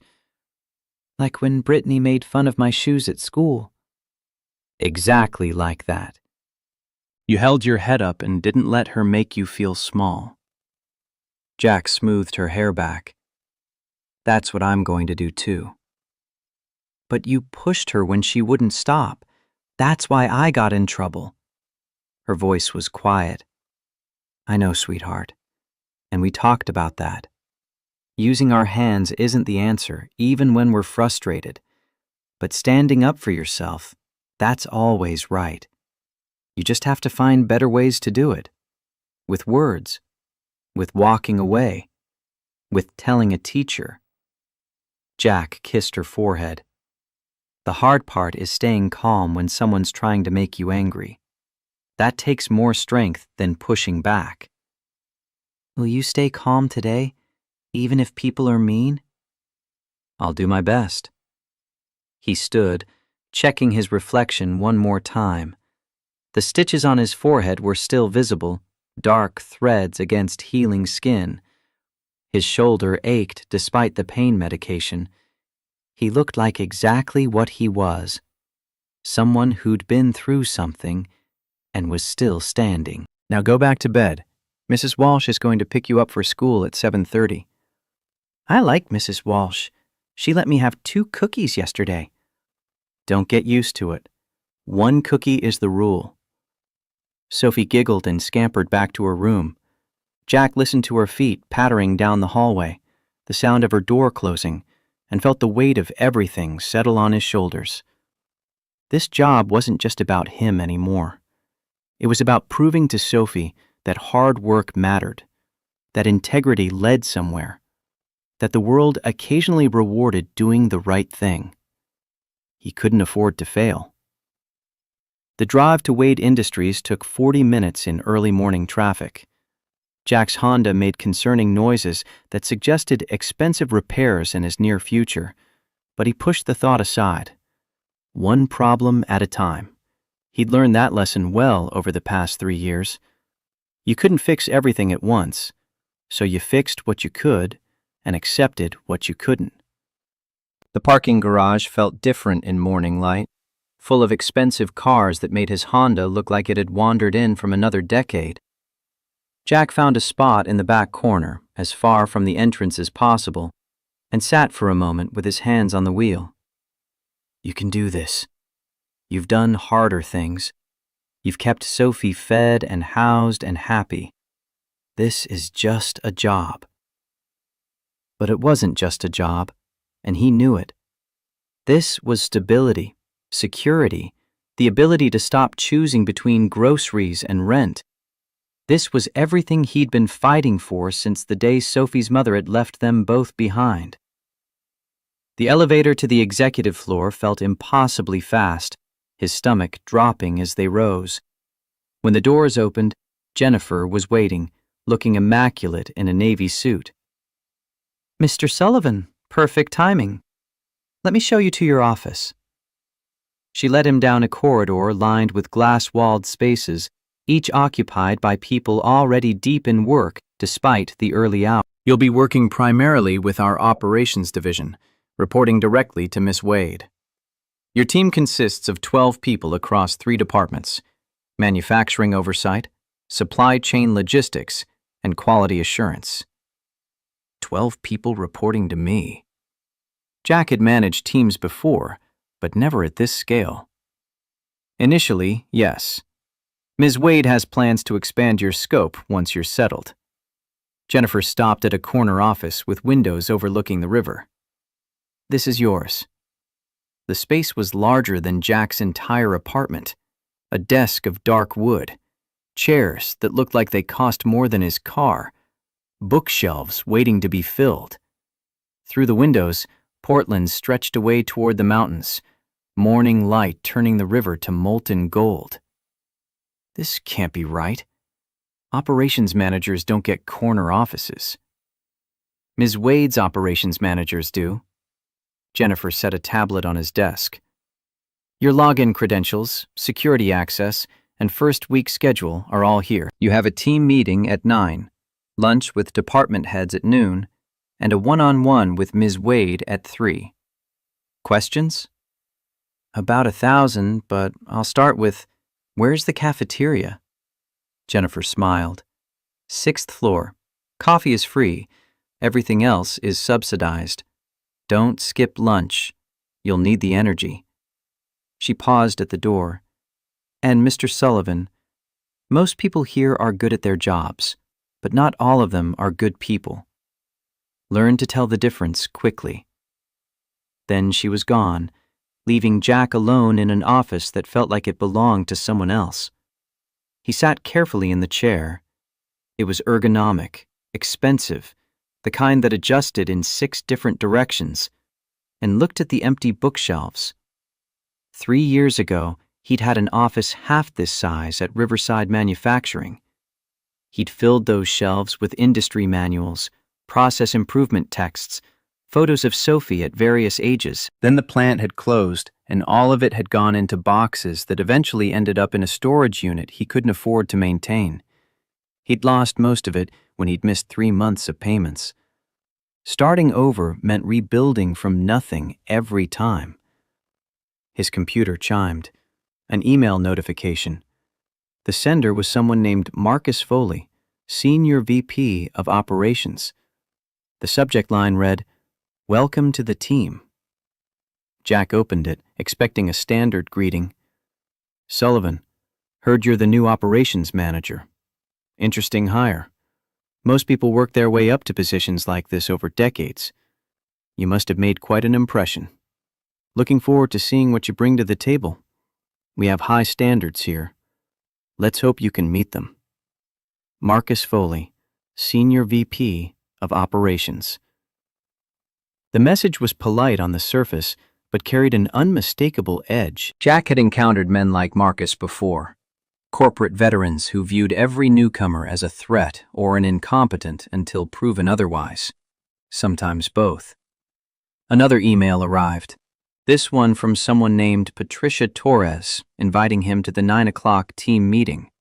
Like when Brittany made fun of my shoes at school. Exactly like that. You held your head up and didn't let her make you feel small. Jack smoothed her hair back. That's what I'm going to do too. But you pushed her when she wouldn't stop. That's why I got in trouble. Her voice was quiet. I know, sweetheart. And we talked about that. Using our hands isn't the answer, even when we're frustrated. But standing up for yourself, that's always right. You just have to find better ways to do it. With words. With walking away. With telling a teacher. Jack kissed her forehead. The hard part is staying calm when someone's trying to make you angry. That takes more strength than pushing back. Will you stay calm today, even if people are mean? I'll do my best. He stood, checking his reflection one more time. The stitches on his forehead were still visible, dark threads against healing skin. His shoulder ached despite the pain medication. He looked like exactly what he was. Someone who'd been through something and was still standing. Now go back to bed. Mrs. Walsh is going to pick you up for school at 7:30. I like Mrs. Walsh. She let me have 2 cookies yesterday. Don't get used to it. 1 cookie is the rule. Sophie giggled and scampered back to her room. Jack listened to her feet pattering down the hallway, the sound of her door closing, and felt the weight of everything settle on his shoulders. This job wasn't just about him anymore. It was about proving to Sophie that hard work mattered, that integrity led somewhere, that the world occasionally rewarded doing the right thing. He couldn't afford to fail. The drive to Wade Industries took 40 minutes in early morning traffic. Jack's Honda made concerning noises that suggested expensive repairs in his near future, but he pushed the thought aside. One problem at a time. He'd learned that lesson well over the past 3 years. You couldn't fix everything at once, so you fixed what you could and accepted what you couldn't. The parking garage felt different in morning light, full of expensive cars that made his Honda look like it had wandered in from another decade. Jack found a spot in the back corner, as far from the entrance as possible, and sat for a moment with his hands on the wheel. You can do this. You've done harder things. You've kept Sophie fed and housed and happy. This is just a job. But it wasn't just a job, and he knew it. This was stability, security, the ability to stop choosing between groceries and rent. This was everything he'd been fighting for since the day Sophie's mother had left them both behind. The elevator to the executive floor felt impossibly fast, his stomach dropping as they rose. When the doors opened, Jennifer was waiting, looking immaculate in a navy suit. "Mr. Sullivan, perfect timing. Let me show you to your office." She led him down a corridor lined with glass-walled spaces, each occupied by people already deep in work despite the early hours. "You'll be working primarily with our operations division, reporting directly to Miss Wade. Your team consists of 12 people across 3 departments: manufacturing oversight, supply chain logistics, and quality assurance." 12 people reporting to me. Jack had managed teams before, but never at this scale. "Initially, yes. Ms. Wade has plans to expand your scope once you're settled." Jennifer stopped at a corner office with windows overlooking the river. "This is yours." The space was larger than Jack's entire apartment. A desk of dark wood, chairs that looked like they cost more than his car, bookshelves waiting to be filled. Through the windows, Portland stretched away toward the mountains, morning light turning the river to molten gold. This can't be right. Operations managers don't get corner offices. Ms. Wade's operations managers do. Jennifer set a tablet on his desk. "Your login credentials, security access, and first week schedule are all here. You have a team meeting at 9, lunch with department heads at noon, and a one-on-one with Ms. Wade at 3. Questions?" "About 1,000, but I'll start with, where's the cafeteria?" Jennifer smiled. 6th floor. Coffee is free. Everything else is subsidized. Don't skip lunch. You'll need the energy. She paused at the door. "And Mr. Sullivan, most people here are good at their jobs, but not all of them are good people. Learn to tell the difference quickly." Then she was gone, leaving Jack alone in an office that felt like it belonged to someone else. He sat carefully in the chair. It was ergonomic, expensive, the kind that adjusted in 6 different directions, and looked at the empty bookshelves. 3 years ago, he'd had an office half this size at Riverside Manufacturing. He'd filled those shelves with industry manuals, process improvement texts, photos of Sophie at various ages. Then the plant had closed, and all of it had gone into boxes that eventually ended up in a storage unit he couldn't afford to maintain. He'd lost most of it when he'd missed 3 months of payments. Starting over meant rebuilding from nothing every time. His computer chimed. An email notification. The sender was someone named Marcus Foley, Senior VP of Operations. The subject line read, "Welcome to the team." Jack opened it, expecting a standard greeting. "Sullivan, heard you're the new operations manager. Interesting hire. Most people work their way up to positions like this over decades. You must have made quite an impression. Looking forward to seeing what you bring to the table. We have high standards here. Let's hope you can meet them. Marcus Foley, Senior VP of Operations." The message was polite on the surface, but carried an unmistakable edge. Jack had encountered men like Marcus before. Corporate veterans who viewed every newcomer as a threat or an incompetent until proven otherwise. Sometimes both. Another email arrived. This one from someone named Patricia Torres, inviting him to the 9 o'clock team meeting.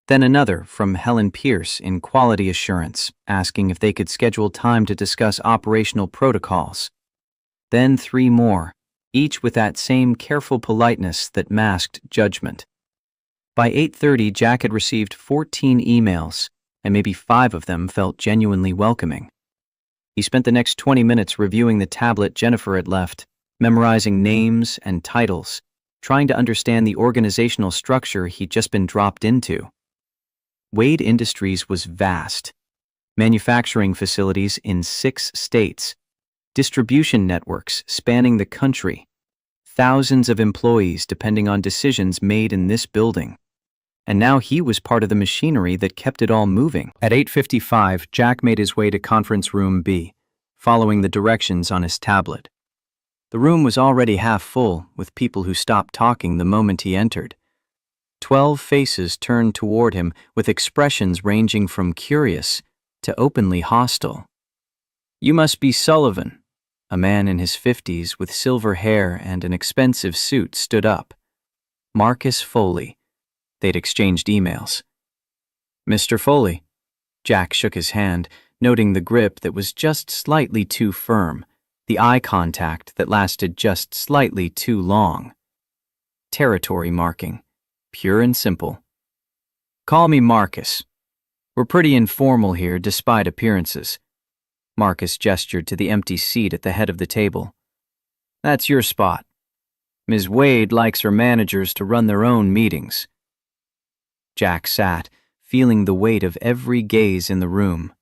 Then another from Helen Pierce in Quality Assurance, asking if they could schedule time to discuss operational protocols. Then 3 more, each with that same careful politeness that masked judgment. By 8:30, Jack had received 14 emails, and maybe 5 of them felt genuinely welcoming. He spent the next 20 minutes reviewing the tablet Jennifer had left, memorizing names and titles, trying to understand the organizational structure he'd just been dropped into. Wade Industries was vast. Manufacturing facilities in 6 states, distribution networks spanning the country, Thousands of employees depending on decisions made in this building. And now he was part of the machinery that kept it all moving. At 8:55, Jack made his way to conference room B, following the directions on his tablet. The room was already half full, with people who stopped talking the moment he entered. 12 faces turned toward him with expressions ranging from curious to openly hostile. "You must be Sullivan." A man in his 50s with silver hair and an expensive suit stood up. Marcus Foley. They'd exchanged emails. "Mr. Foley." Jack shook his hand, noting the grip that was just slightly too firm, the eye contact that lasted just slightly too long. Territory marking, pure and simple. "Call me Marcus. We're pretty informal here despite appearances." Marcus gestured to the empty seat at the head of the table. "That's your spot. Ms. Wade likes her managers to run their own meetings." Jack sat, feeling the weight of every gaze in the room.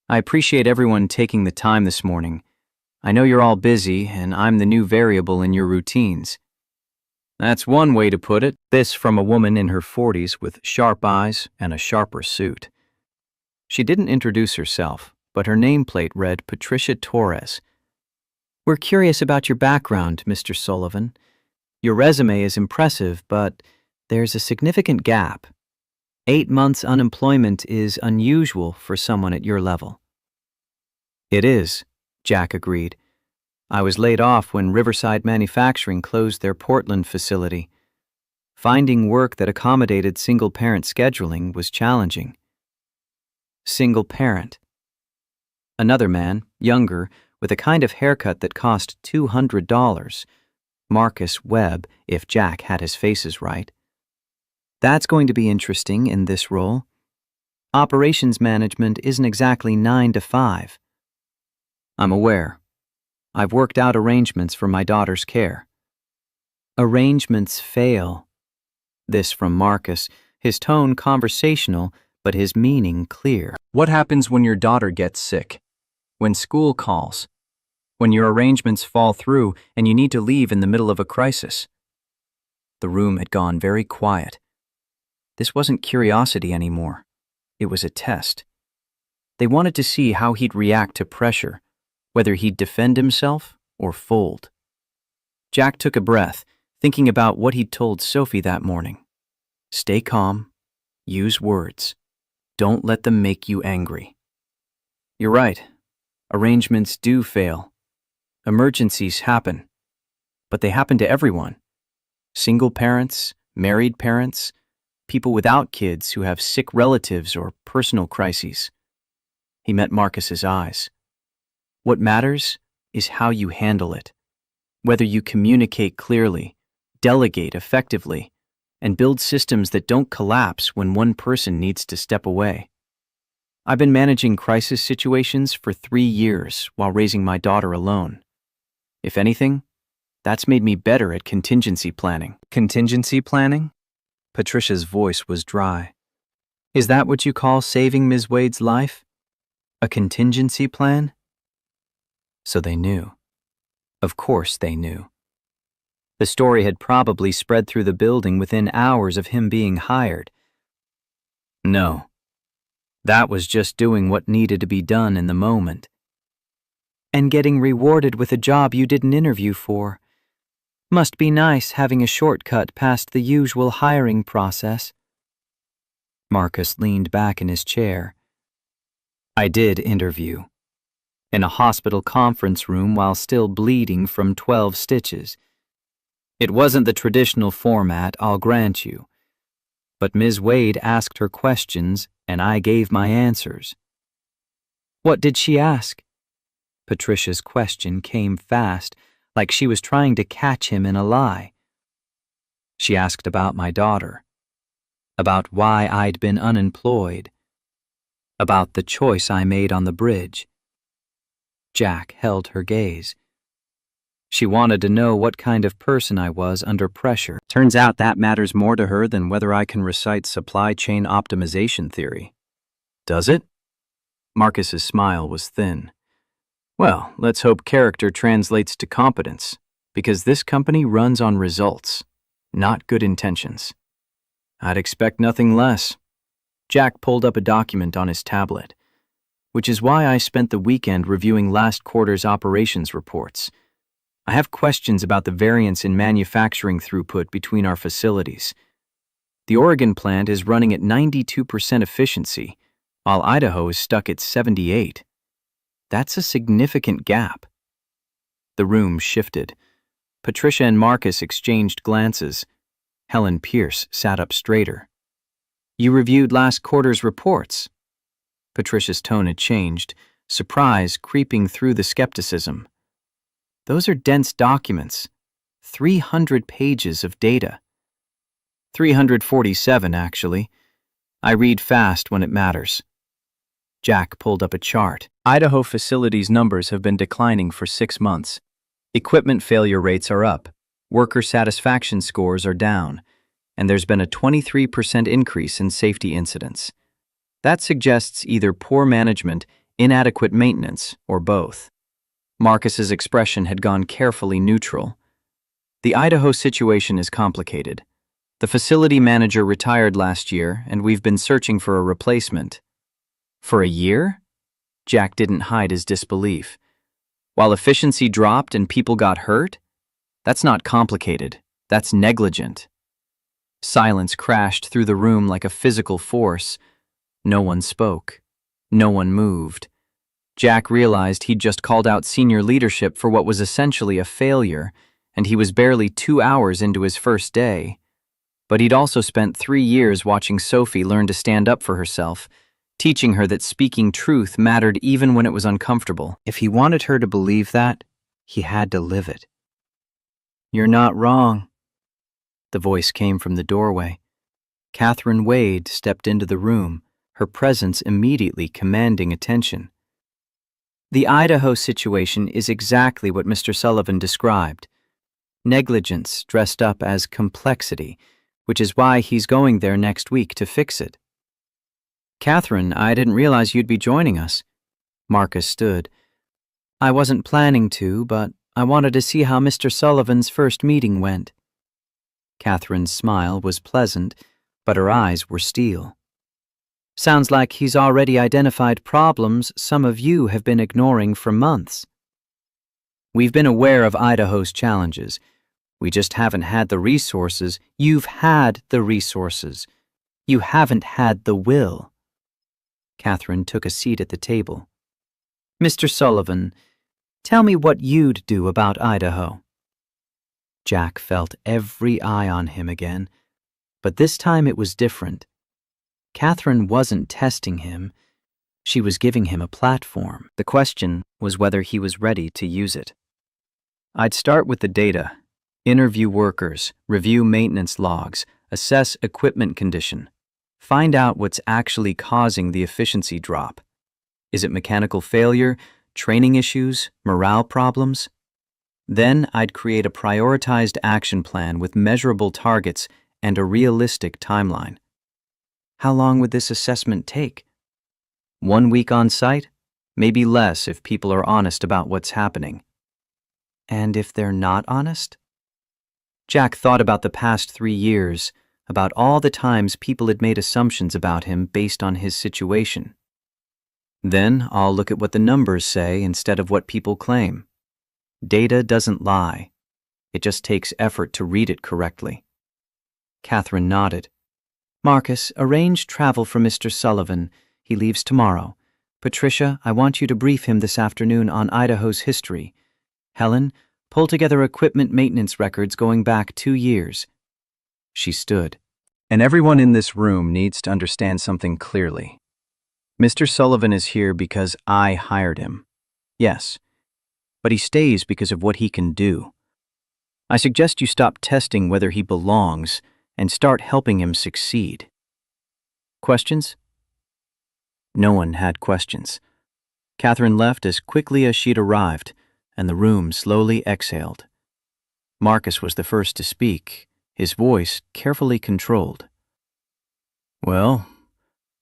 "I appreciate everyone taking the time this morning. I know you're all busy, and I'm the new variable in your routines." "That's one way to put it." This from a woman in her 40s with sharp eyes and a sharper suit. She didn't introduce herself, but her nameplate read Patricia Torres. "We're curious about your background, Mr. Sullivan. Your resume is impressive, but there's a significant gap. 8 months unemployment is unusual for someone at your level." "It is," Jack agreed. "I was laid off when Riverside Manufacturing closed their Portland facility. Finding work that accommodated single-parent scheduling was challenging." Single parent. Another man, younger, with a kind of haircut that cost $200. Marcus Webb, if Jack had his faces right. "That's going to be interesting in this role. Operations management isn't exactly 9 to 5. "I'm aware. I've worked out arrangements for my daughter's care." "Arrangements fail." This from Marcus, his tone conversational, but his meaning clear. "What happens when your daughter gets sick? When school calls? When your arrangements fall through and you need to leave in the middle of a crisis?" The room had gone very quiet. This wasn't curiosity anymore. It was a test. They wanted to see how he'd react to pressure, whether he'd defend himself or fold. Jack took a breath, thinking about what he'd told Sophie that morning. Stay calm. Use words. Don't let them make you angry. You're right. Arrangements do fail. Emergencies happen. But they happen to everyone. Single parents, married parents, people without kids who have sick relatives or personal crises. He met Marcus's eyes. What matters is how you handle it. Whether you communicate clearly, delegate effectively, and build systems that don't collapse when one person needs to step away. I've been managing crisis situations for 3 years while raising my daughter alone. If anything, that's made me better at contingency planning. Contingency planning? Patricia's voice was dry. Is that what you call saving Ms. Wade's life? A contingency plan? So they knew. Of course they knew. The story had probably spread through the building within hours of him being hired. No. That was just doing what needed to be done in the moment. And getting rewarded with a job you didn't interview for. Must be nice having a shortcut past the usual hiring process. Marcus leaned back in his chair. I did interview. In a hospital conference room while still bleeding from 12 stitches. It wasn't the traditional format, I'll grant you. But Ms. Wade asked her questions, and I gave my answers. What did she ask? Patricia's question came fast, like she was trying to catch him in a lie. She asked about my daughter, about why I'd been unemployed, about the choice I made on the bridge. Jack held her gaze. She wanted to know what kind of person I was under pressure. Turns out that matters more to her than whether I can recite supply chain optimization theory. Does it? Marcus's smile was thin. Well, let's hope character translates to competence, because this company runs on results, not good intentions. I'd expect nothing less. Jack pulled up a document on his tablet, which is why I spent the weekend reviewing last quarter's operations reports. I have questions about the variance in manufacturing throughput between our facilities. The Oregon plant is running at 92% efficiency, while Idaho is stuck at 78%. That's a significant gap. The room shifted. Patricia and Marcus exchanged glances. Helen Pierce sat up straighter. You reviewed last quarter's reports. Patricia's tone had changed, surprise creeping through the skepticism. Those are dense documents. 300 pages of data. 347, actually. I read fast when it matters. Jack pulled up a chart. Idaho facilities' numbers have been declining for 6 months. Equipment failure rates are up, worker satisfaction scores are down, and there's been a 23% increase in safety incidents. That suggests either poor management, inadequate maintenance, or both. Marcus's expression had gone carefully neutral. The Idaho situation is complicated. The facility manager retired last year, and we've been searching for a replacement. For a year? Jack didn't hide his disbelief. While efficiency dropped and people got hurt? That's not complicated. That's negligent. Silence crashed through the room like a physical force. No one spoke. No one moved. Jack realized he'd just called out senior leadership for what was essentially a failure, and he was barely 2 hours into his first day. But he'd also spent 3 years watching Sophie learn to stand up for herself, teaching her that speaking truth mattered even when it was uncomfortable. If he wanted her to believe that, he had to live it. You're not wrong. The voice came from the doorway. Catherine Wade stepped into the room, her presence immediately commanding attention. The Idaho situation is exactly what Mr. Sullivan described. Negligence dressed up as complexity, which is why he's going there next week to fix it. Catherine, I didn't realize you'd be joining us. Marcus stood. I wasn't planning to, but I wanted to see how Mr. Sullivan's first meeting went. Catherine's smile was pleasant, but her eyes were steel. Sounds like he's already identified problems some of you have been ignoring for months. We've been aware of Idaho's challenges. We just haven't had the resources. You've had the resources. You haven't had the will. Catherine took a seat at the table. Mr. Sullivan, tell me what you'd do about Idaho. Jack felt every eye on him again, but this time it was different. Catherine wasn't testing him. She was giving him a platform. The question was whether he was ready to use it. I'd start with the data. Interview workers, review maintenance logs, assess equipment condition. Find out what's actually causing the efficiency drop. Is it mechanical failure, training issues, morale problems? Then I'd create a prioritized action plan with measurable targets and a realistic timeline. How long would this assessment take? 1 week on site? Maybe less if people are honest about what's happening. And if they're not honest? Jack thought about the past 3 years, about all the times people had made assumptions about him based on his situation. Then I'll look at what the numbers say instead of what people claim. Data doesn't lie. It just takes effort to read it correctly. Catherine nodded. Marcus, arrange travel for Mr. Sullivan. He leaves tomorrow. Patricia, I want you to brief him this afternoon on Idaho's history. Helen, pull together equipment maintenance records going back 2 years. She stood. And everyone in this room needs to understand something clearly. Mr. Sullivan is here because I hired him. Yes, but he stays because of what he can do. I suggest you stop testing whether he belongs and start helping him succeed. Questions? No one had questions. Catherine left as quickly as she'd arrived, and the room slowly exhaled. Marcus was the first to speak, his voice carefully controlled. Well,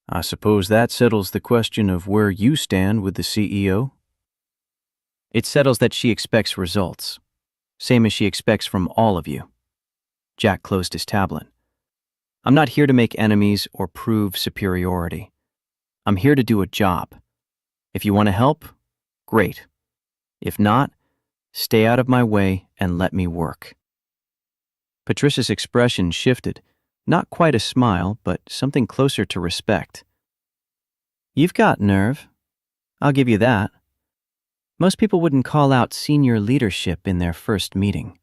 I suppose that settles the question of where you stand with the CEO. It settles that she expects results. Same as she expects from all of you. Jack closed his tablet. I'm not here to make enemies or prove superiority. I'm here to do a job. If you want to help, great. If not, stay out of my way and let me work. Patricia's expression shifted, not quite a smile, but something closer to respect. You've got nerve. I'll give you that. Most people wouldn't call out senior leadership in their first meeting.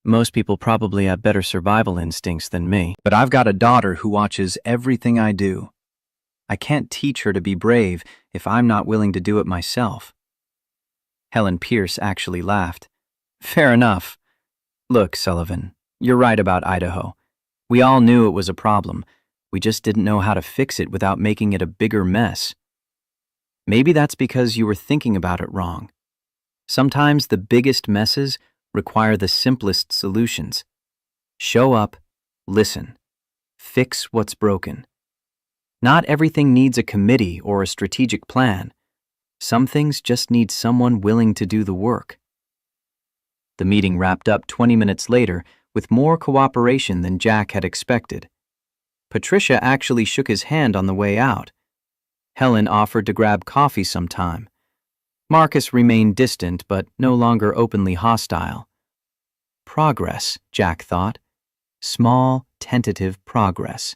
Most people probably have better survival instincts than me, but I've got a daughter who watches everything I do. I can't teach her to be brave if I'm not willing to do it myself. Helen Pierce actually laughed. Fair enough. Look, Sullivan, you're right about Idaho. We all knew it was a problem. We just didn't know how to fix it without making it a bigger mess. Maybe that's because you were thinking about it wrong. Sometimes the biggest messes require the simplest solutions. Show up, listen, fix what's broken. Not everything needs a committee or a strategic plan. Some things just need someone willing to do the work. The meeting wrapped up 20 minutes later with more cooperation than Jack had expected. Patricia actually shook his hand on the way out. Helen offered to grab coffee sometime. Marcus remained distant but no longer openly hostile. Progress, Jack thought. Small, tentative progress.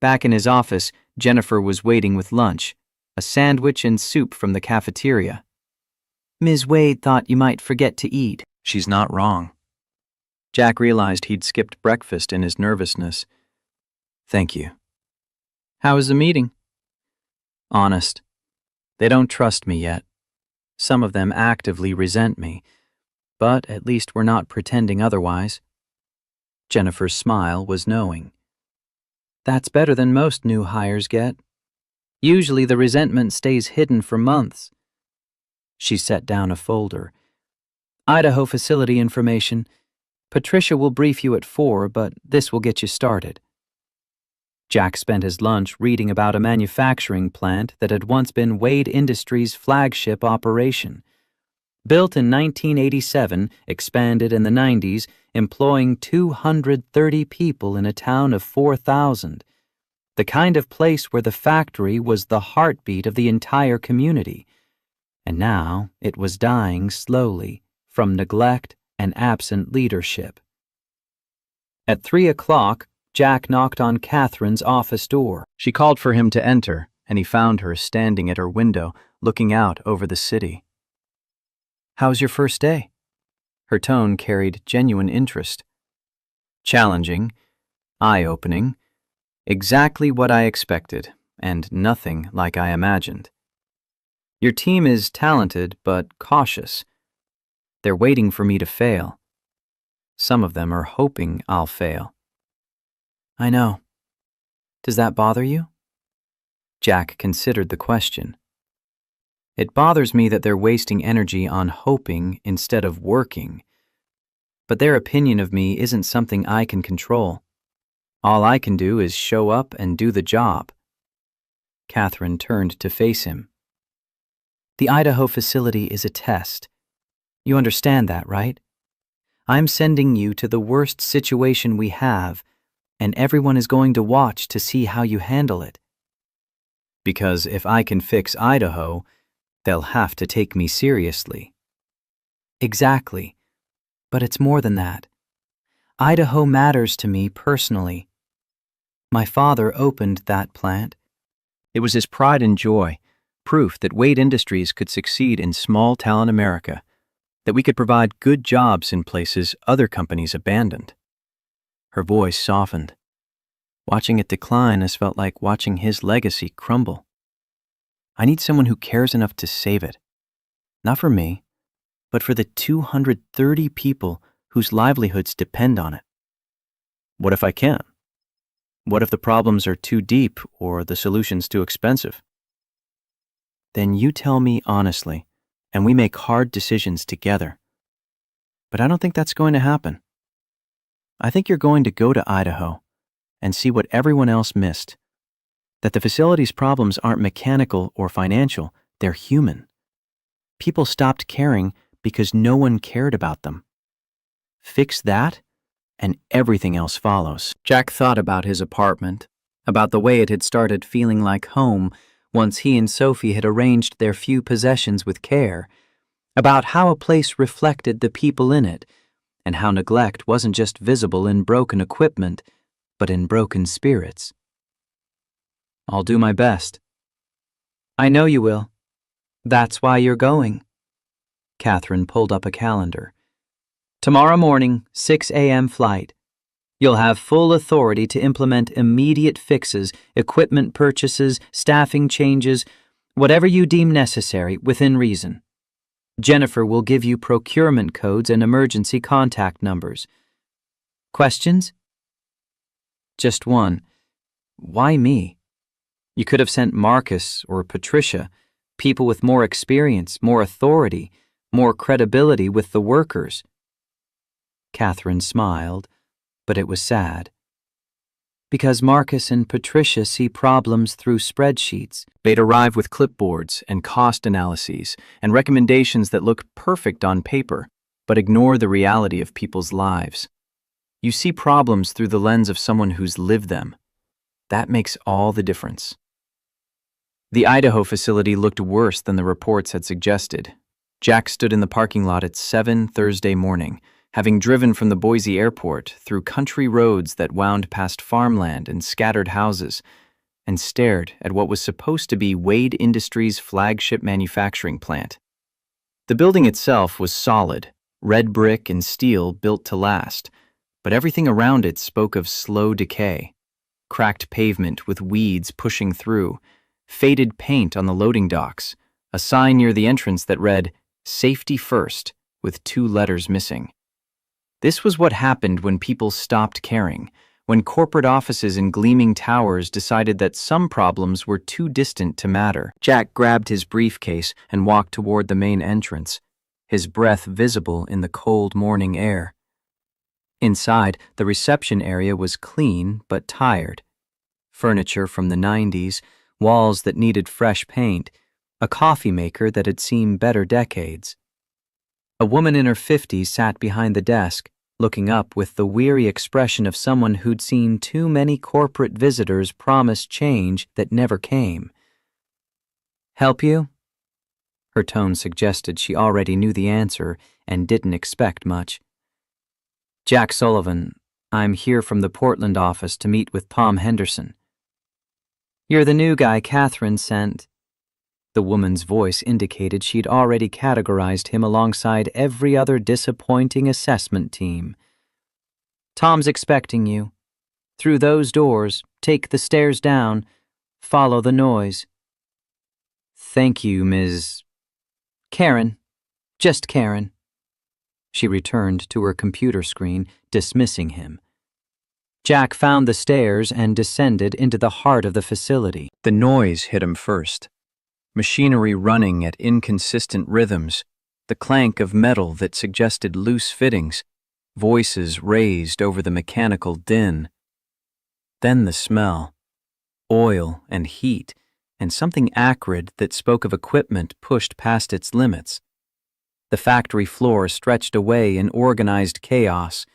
Back in his office, Jennifer was waiting with lunch, a sandwich and soup from the cafeteria. Ms. Wade thought you might forget to eat. She's not wrong. Jack realized he'd skipped breakfast in his nervousness. Thank you. How was the meeting? Honest. They don't trust me yet. Some of them actively resent me, but at least we're not pretending otherwise. Jennifer's smile was knowing. That's better than most new hires get. Usually the resentment stays hidden for months. She set down a folder. Idaho facility information. Patricia will brief you at 4, but this will get you started. Jack spent his lunch reading about a manufacturing plant that had once been Wade Industries' flagship operation. Built in 1987, expanded in the 90s, employing 230 people in a town of 4,000. The kind of place where the factory was the heartbeat of the entire community. And now it was dying slowly from neglect and absent leadership. At 3 o'clock, Jack knocked on Catherine's office door. She called for him to enter, and he found her standing at her window, looking out over the city. How's your first day? Her tone carried genuine interest. Challenging, eye-opening, exactly what I expected, and nothing like I imagined. Your team is talented but cautious. They're waiting for me to fail. Some of them are hoping I'll fail. I know. Does that bother you? Jack considered the question. It bothers me that they're wasting energy on hoping instead of working. But their opinion of me isn't something I can control. All I can do is show up and do the job. Catherine turned to face him. The Idaho facility is a test. You understand that, right? I'm sending you to the worst situation we have, and everyone is going to watch to see how you handle it. Because if I can fix Idaho, they'll have to take me seriously. Exactly. But it's more than that. Idaho matters to me personally. My father opened that plant. It was his pride and joy, proof that Wade Industries could succeed in small-town America, that we could provide good jobs in places other companies abandoned. Her voice softened. Watching it decline has felt like watching his legacy crumble. I need someone who cares enough to save it. Not for me, but for the 230 people whose livelihoods depend on it. What if I can't? What if the problems are too deep or the solutions too expensive? Then you tell me honestly, and we make hard decisions together. But I don't think that's going to happen. I think you're going to go to Idaho and see what everyone else missed. That the facility's problems aren't mechanical or financial, they're human. People stopped caring because no one cared about them. Fix that, and everything else follows. Jack thought about his apartment, about the way it had started feeling like home once he and Sophie had arranged their few possessions with care, about how a place reflected the people in it, and how neglect wasn't just visible in broken equipment, but in broken spirits. I'll do my best. I know you will. That's why you're going. Catherine pulled up a calendar. Tomorrow morning, 6 a.m. flight. You'll have full authority to implement immediate fixes, equipment purchases, staffing changes, whatever you deem necessary within reason. Jennifer will give you procurement codes and emergency contact numbers. Questions? Just one. Why me? You could have sent Marcus or Patricia, people with more experience, more authority, more credibility with the workers. Catherine smiled, but it was sad. Because Marcus and Patricia see problems through spreadsheets. They'd arrive with clipboards and cost analyses and recommendations that look perfect on paper, but ignore the reality of people's lives. You see problems through the lens of someone who's lived them. That makes all the difference. The Idaho facility looked worse than the reports had suggested. Jack stood in the parking lot at 7 Thursday morning, having driven from the Boise airport through country roads that wound past farmland and scattered houses, and stared at what was supposed to be Wade Industries' flagship manufacturing plant. The building itself was solid, red brick and steel built to last, but everything around it spoke of slow decay. Cracked pavement with weeds pushing through, faded paint on the loading docks, a sign near the entrance that read, "Safety First," with 2 letters missing. This was what happened when people stopped caring, when corporate offices in gleaming towers decided that some problems were too distant to matter. Jack grabbed his briefcase and walked toward the main entrance, his breath visible in the cold morning air. Inside, the reception area was clean but tired. Furniture from the 90s, walls that needed fresh paint, a coffee maker that had seen better decades. A woman in her 50s sat behind the desk, looking up with the weary expression of someone who'd seen too many corporate visitors promise change that never came. "Help you?" Her tone suggested she already knew the answer and didn't expect much. "Jack Sullivan, I'm here from the Portland office to meet with Tom Henderson." "You're the new guy Catherine sent." The woman's voice indicated she'd already categorized him alongside every other disappointing assessment team. "Tom's expecting you. Through those doors, take the stairs down, follow the noise." "Thank you, Ms. Karen. Just Karen." She returned to her computer screen, dismissing him. Jack found the stairs and descended into the heart of the facility. The noise hit him first. Machinery running at inconsistent rhythms, the clank of metal that suggested loose fittings, voices raised over the mechanical din. Then the smell, oil and heat, and something acrid that spoke of equipment pushed past its limits. The factory floor stretched away in organized chaos.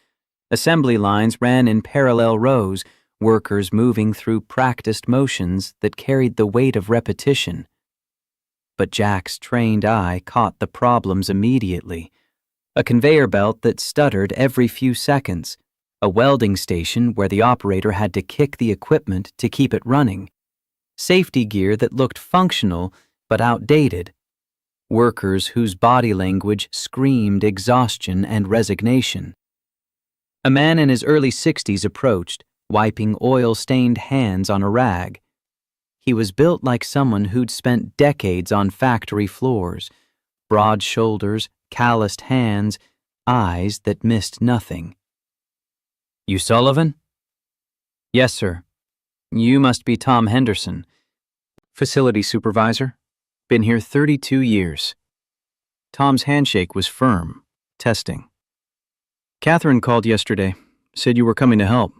Assembly lines ran in parallel rows, workers moving through practiced motions that carried the weight of repetition. But Jack's trained eye caught the problems immediately. A conveyor belt that stuttered every few seconds, a welding station where the operator had to kick the equipment to keep it running, safety gear that looked functional but outdated, workers whose body language screamed exhaustion and resignation. A man in his early 60s approached, wiping oil-stained hands on a rag. He was built like someone who'd spent decades on factory floors, broad shoulders, calloused hands, eyes that missed nothing. "You Sullivan?" "Yes, sir." "You must be Tom Henderson." "Facility supervisor. Been here 32 years. Tom's handshake was firm. Testing. "Catherine called yesterday, said you were coming to help.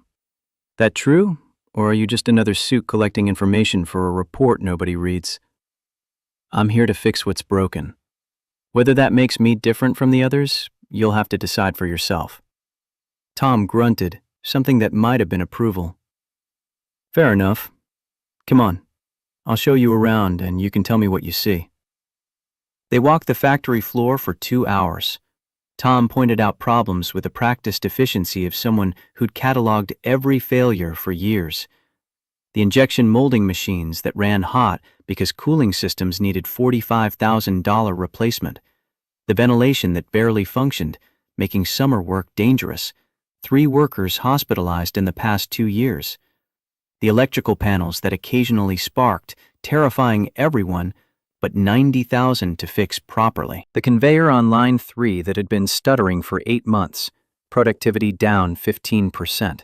That true? Or are you just another suit collecting information for a report nobody reads?" "I'm here to fix what's broken." Whether that makes me different from the others, you'll have to decide for yourself. Tom grunted, something that might have been approval. Fair enough. Come on. I'll show you around and you can tell me what you see. They walked the factory floor for 2 hours. Tom pointed out problems with the practiced efficiency of someone who'd cataloged every failure for years. The injection molding machines that ran hot because cooling systems needed $45,000 replacement. The ventilation that barely functioned, making summer work dangerous. 3 workers hospitalized in the past 2 years. The electrical panels that occasionally sparked, terrifying everyone, but $90,000 to fix properly. The conveyor on line 3 that had been stuttering for 8 months, productivity down 15%.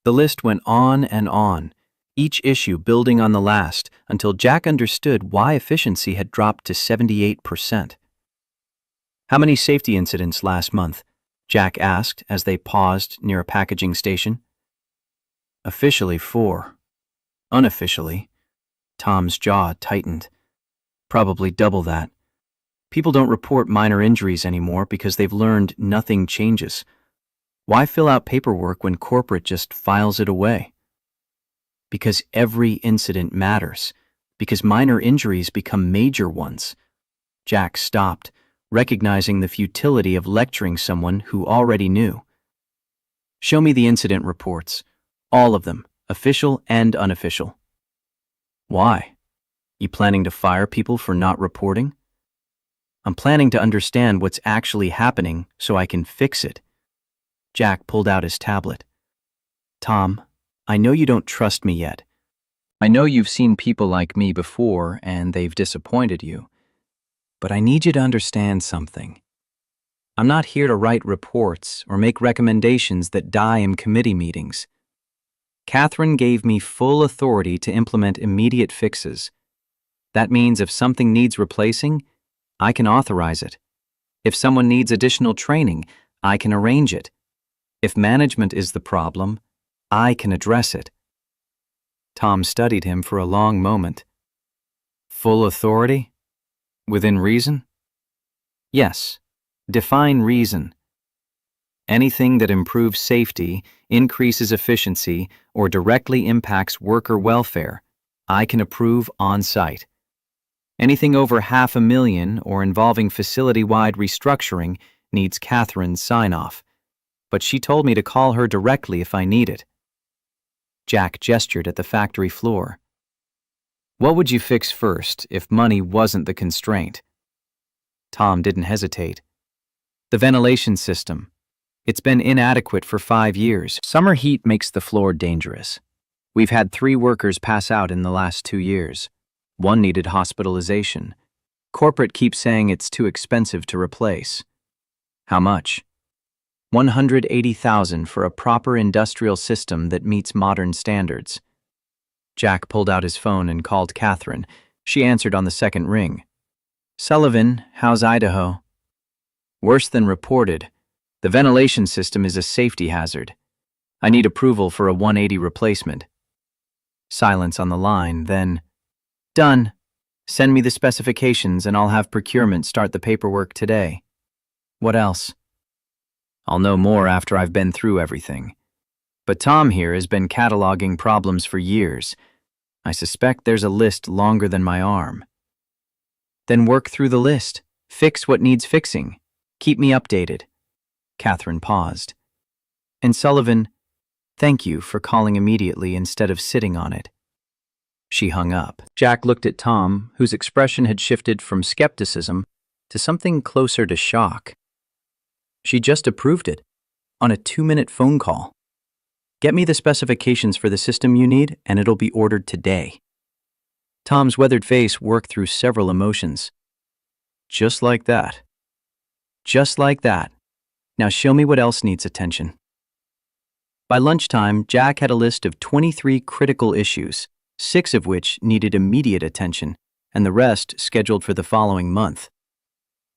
The list went on and on, each issue building on the last until Jack understood why efficiency had dropped to 78%. How many safety incidents last month? Jack asked as they paused near a packaging station. Officially 4. Unofficially, Tom's jaw tightened. Probably double that. People don't report minor injuries anymore because they've learned nothing changes. Why fill out paperwork when corporate just files it away? Because every incident matters. Because minor injuries become major ones. Jack stopped, recognizing the futility of lecturing someone who already knew. Show me the incident reports. All of them, official and unofficial. Why? You planning to fire people for not reporting? I'm planning to understand what's actually happening so I can fix it. Jack pulled out his tablet. Tom, I know you don't trust me yet. I know you've seen people like me before and they've disappointed you. But I need you to understand something. I'm not here to write reports or make recommendations that die in committee meetings. Catherine gave me full authority to implement immediate fixes. That means if something needs replacing, I can authorize it. If someone needs additional training, I can arrange it. If management is the problem, I can address it. Tom studied him for a long moment. Full authority? Within reason? Yes. Define reason. Anything that improves safety, increases efficiency, or directly impacts worker welfare, I can approve on site. Anything over $500,000 or involving facility-wide restructuring needs Catherine's sign-off, but she told me to call her directly if I need it. Jack gestured at the factory floor. What would you fix first if money wasn't the constraint? Tom didn't hesitate. The ventilation system. It's been inadequate for 5 years. Summer heat makes the floor dangerous. We've had 3 workers pass out in the last 2 years. 1 needed hospitalization. Corporate keeps saying it's too expensive to replace. How much? $180,000 for a proper industrial system that meets modern standards. Jack pulled out his phone and called Catherine. She answered on the second ring. Sullivan, how's Idaho? Worse than reported. The ventilation system is a safety hazard. I need approval for a 180 replacement. Silence on the line, then, done. Send me the specifications and I'll have procurement start the paperwork today. What else? I'll know more after I've been through everything. But Tom here has been cataloging problems for years. I suspect there's a list longer than my arm. Then work through the list. Fix what needs fixing. Keep me updated. Catherine paused. And Sullivan, thank you for calling immediately instead of sitting on it. She hung up. Jack looked at Tom, whose expression had shifted from skepticism to something closer to shock. She just approved it, on a 2-minute phone call. Get me the specifications for the system you need, and it'll be ordered today. Tom's weathered face worked through several emotions. Just like that. Just like that. Now show me what else needs attention. By lunchtime, Jack had a list of 23 critical issues, 6 of which needed immediate attention, and the rest scheduled for the following month.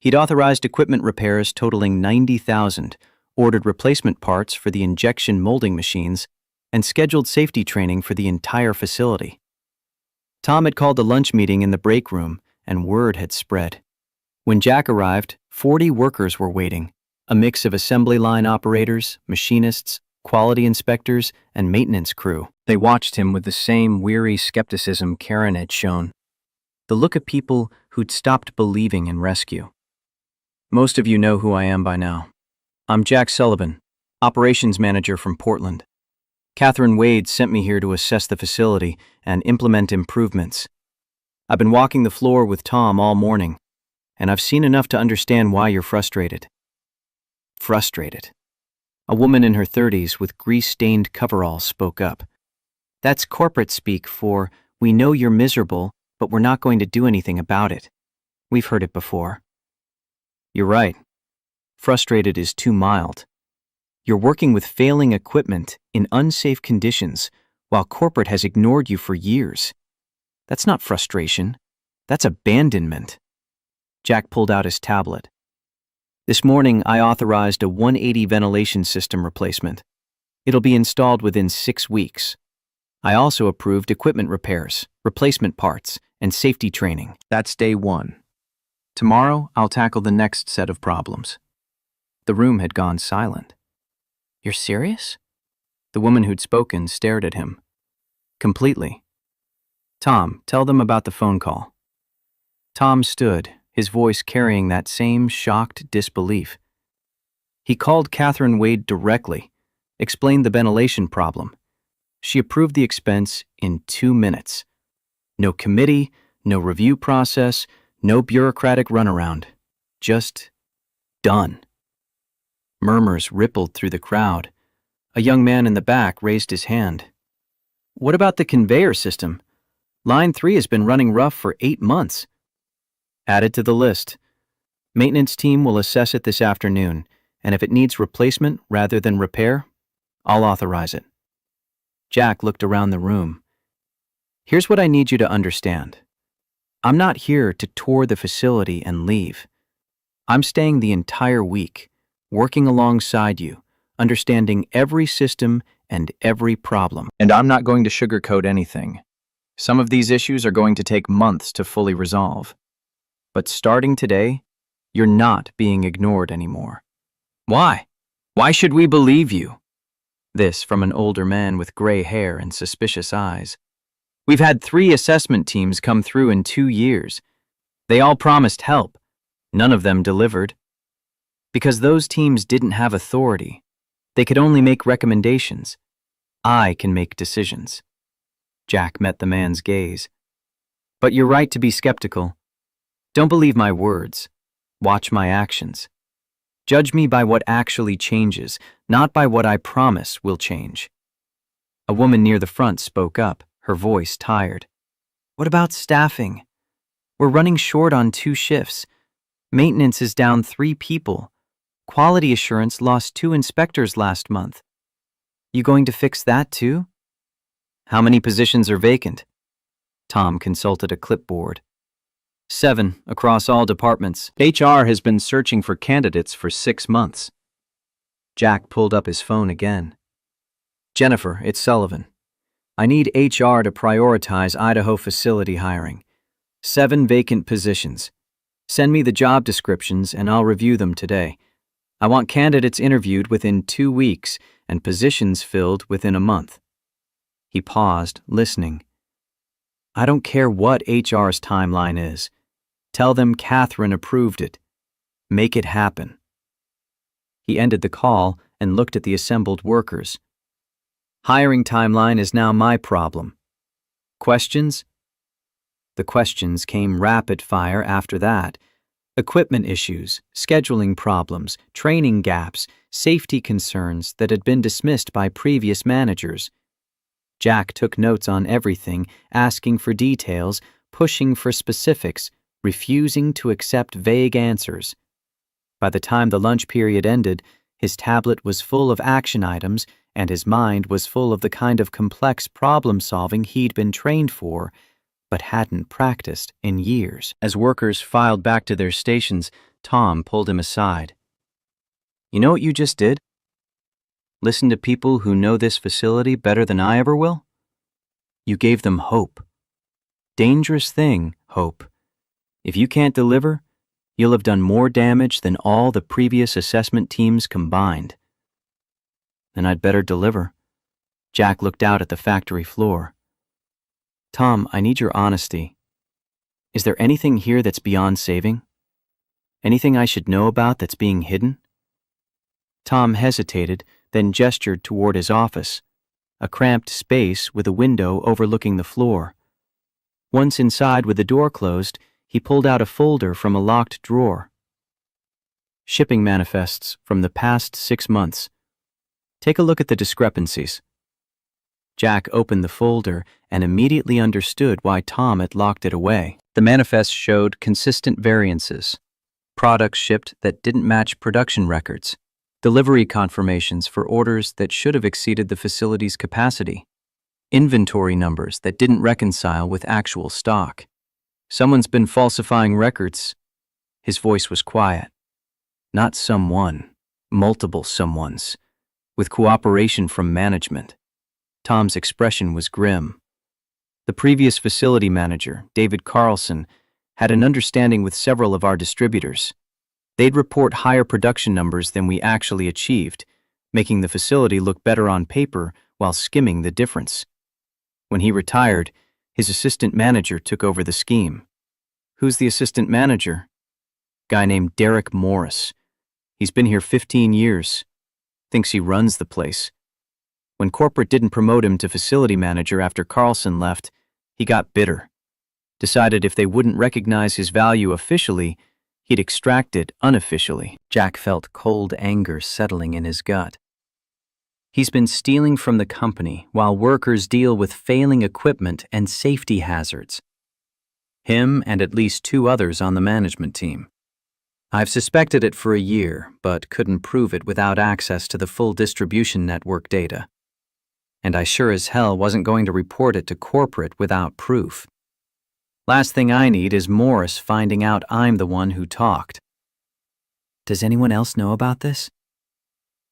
He'd authorized equipment repairs totaling $90,000, ordered replacement parts for the injection molding machines, and scheduled safety training for the entire facility. Tom had called a lunch meeting in the break room, and word had spread. When Jack arrived, 40 workers were waiting, a mix of assembly line operators, machinists, quality inspectors, and maintenance crew. They watched him with the same weary skepticism Karen had shown, the look of people who'd stopped believing in rescue. Most of you know who I am by now. I'm Jack Sullivan, operations manager from Portland. Catherine Wade sent me here to assess the facility and implement improvements. I've been walking the floor with Tom all morning, and I've seen enough to understand why you're frustrated. Frustrated. A woman in her 30s with grease-stained coveralls spoke up. That's corporate speak for, we know you're miserable, but we're not going to do anything about it. We've heard it before. You're right. Frustrated is too mild. You're working with failing equipment in unsafe conditions while corporate has ignored you for years. That's not frustration. That's abandonment. Jack pulled out his tablet. This morning, I authorized a 180 ventilation system replacement. It'll be installed within 6 weeks. I also approved equipment repairs, replacement parts, and safety training. That's day 1. Tomorrow, I'll tackle the next set of problems. The room had gone silent. You're serious? The woman who'd spoken stared at him. Completely. Tom, tell them about the phone call. Tom stood, his voice carrying that same shocked disbelief. He called Catherine Wade directly, explained the ventilation problem. She approved the expense in 2 minutes. No committee, no review process, no bureaucratic runaround. Just done. Murmurs rippled through the crowd. A young man in the back raised his hand. What about the conveyor system? Line 3 has been running rough for 8 months. Added to the list. Maintenance team will assess it this afternoon, and if it needs replacement rather than repair, I'll authorize it. Jack looked around the room. Here's what I need you to understand. I'm not here to tour the facility and leave. I'm staying the entire week, working alongside you, understanding every system and every problem. And I'm not going to sugarcoat anything. Some of these issues are going to take months to fully resolve. But starting today, you're not being ignored anymore. Why? Why should we believe you? This from an older man with gray hair and suspicious eyes. We've had 3 assessment teams come through in 2 years. They all promised help. None of them delivered. Because those teams didn't have authority. They could only make recommendations. I can make decisions. Jack met the man's gaze. But you're right to be skeptical. Don't believe my words. Watch my actions. Judge me by what actually changes, not by what I promise will change. A woman near the front spoke up, her voice tired. What about staffing? We're running short on 2 shifts. Maintenance is down 3 people. Quality assurance lost 2 inspectors last month. You going to fix that too? How many positions are vacant? Tom consulted a clipboard. 7 across all departments. HR has been searching for candidates for 6 months. Jack pulled up his phone again. Jennifer, it's Sullivan. I need HR to prioritize Idaho facility hiring. 7 vacant positions. Send me the job descriptions and I'll review them today. I want candidates interviewed within 2 weeks and positions filled within a month. He paused, listening. I don't care what HR's timeline is. Tell them Catherine approved it. Make it happen. He ended the call and looked at the assembled workers. Hiring timeline is now my problem. Questions? The questions came rapid fire after that. Equipment issues, scheduling problems, training gaps, safety concerns that had been dismissed by previous managers. Jack took notes on everything, asking for details, pushing for specifics, refusing to accept vague answers. By the time the lunch period ended, his tablet was full of action items and his mind was full of the kind of complex problem-solving he'd been trained for, but hadn't practiced in years. As workers filed back to their stations, Tom pulled him aside. You know what you just did? Listen to people who know this facility better than I ever will? You gave them hope. Dangerous thing, hope. If you can't deliver, You'll have done more damage than all the previous assessment teams combined. Then I'd better deliver. Jack looked out at the factory floor. Tom, I need your honesty. Is there anything here that's beyond saving? Anything I should know about that's being hidden? Tom hesitated, then gestured toward his office, a cramped space with a window overlooking the floor. Once inside with the door closed, he pulled out a folder from a locked drawer. Shipping manifests from the past 6 months. Take a look at the discrepancies. Jack opened the folder and immediately understood why Tom had locked it away. The manifest showed consistent variances. Products shipped that didn't match production records. Delivery confirmations for orders that should have exceeded the facility's capacity. Inventory numbers that didn't reconcile with actual stock. Someone's been falsifying records. His voice was quiet. Not someone, multiple someones, with cooperation from management. Tom's expression was grim. The previous facility manager, David Carlson, had an understanding with several of our distributors. They'd report higher production numbers than we actually achieved, making the facility look better on paper while skimming the difference. When he retired, his assistant manager took over the scheme. Who's the assistant manager? Guy named Derek Morris. He's been here 15 years. Thinks he runs the place. When corporate didn't promote him to facility manager after Carlson left, he got bitter. Decided if they wouldn't recognize his value officially, he'd extract it unofficially. Jack felt cold anger settling in his gut. He's been stealing from the company while workers deal with failing equipment and safety hazards. Him and at least 2 others on the management team. I've suspected it for a year, but couldn't prove it without access to the full distribution network data. And I sure as hell wasn't going to report it to corporate without proof. Last thing I need is Morris finding out I'm the one who talked. Does anyone else know about this?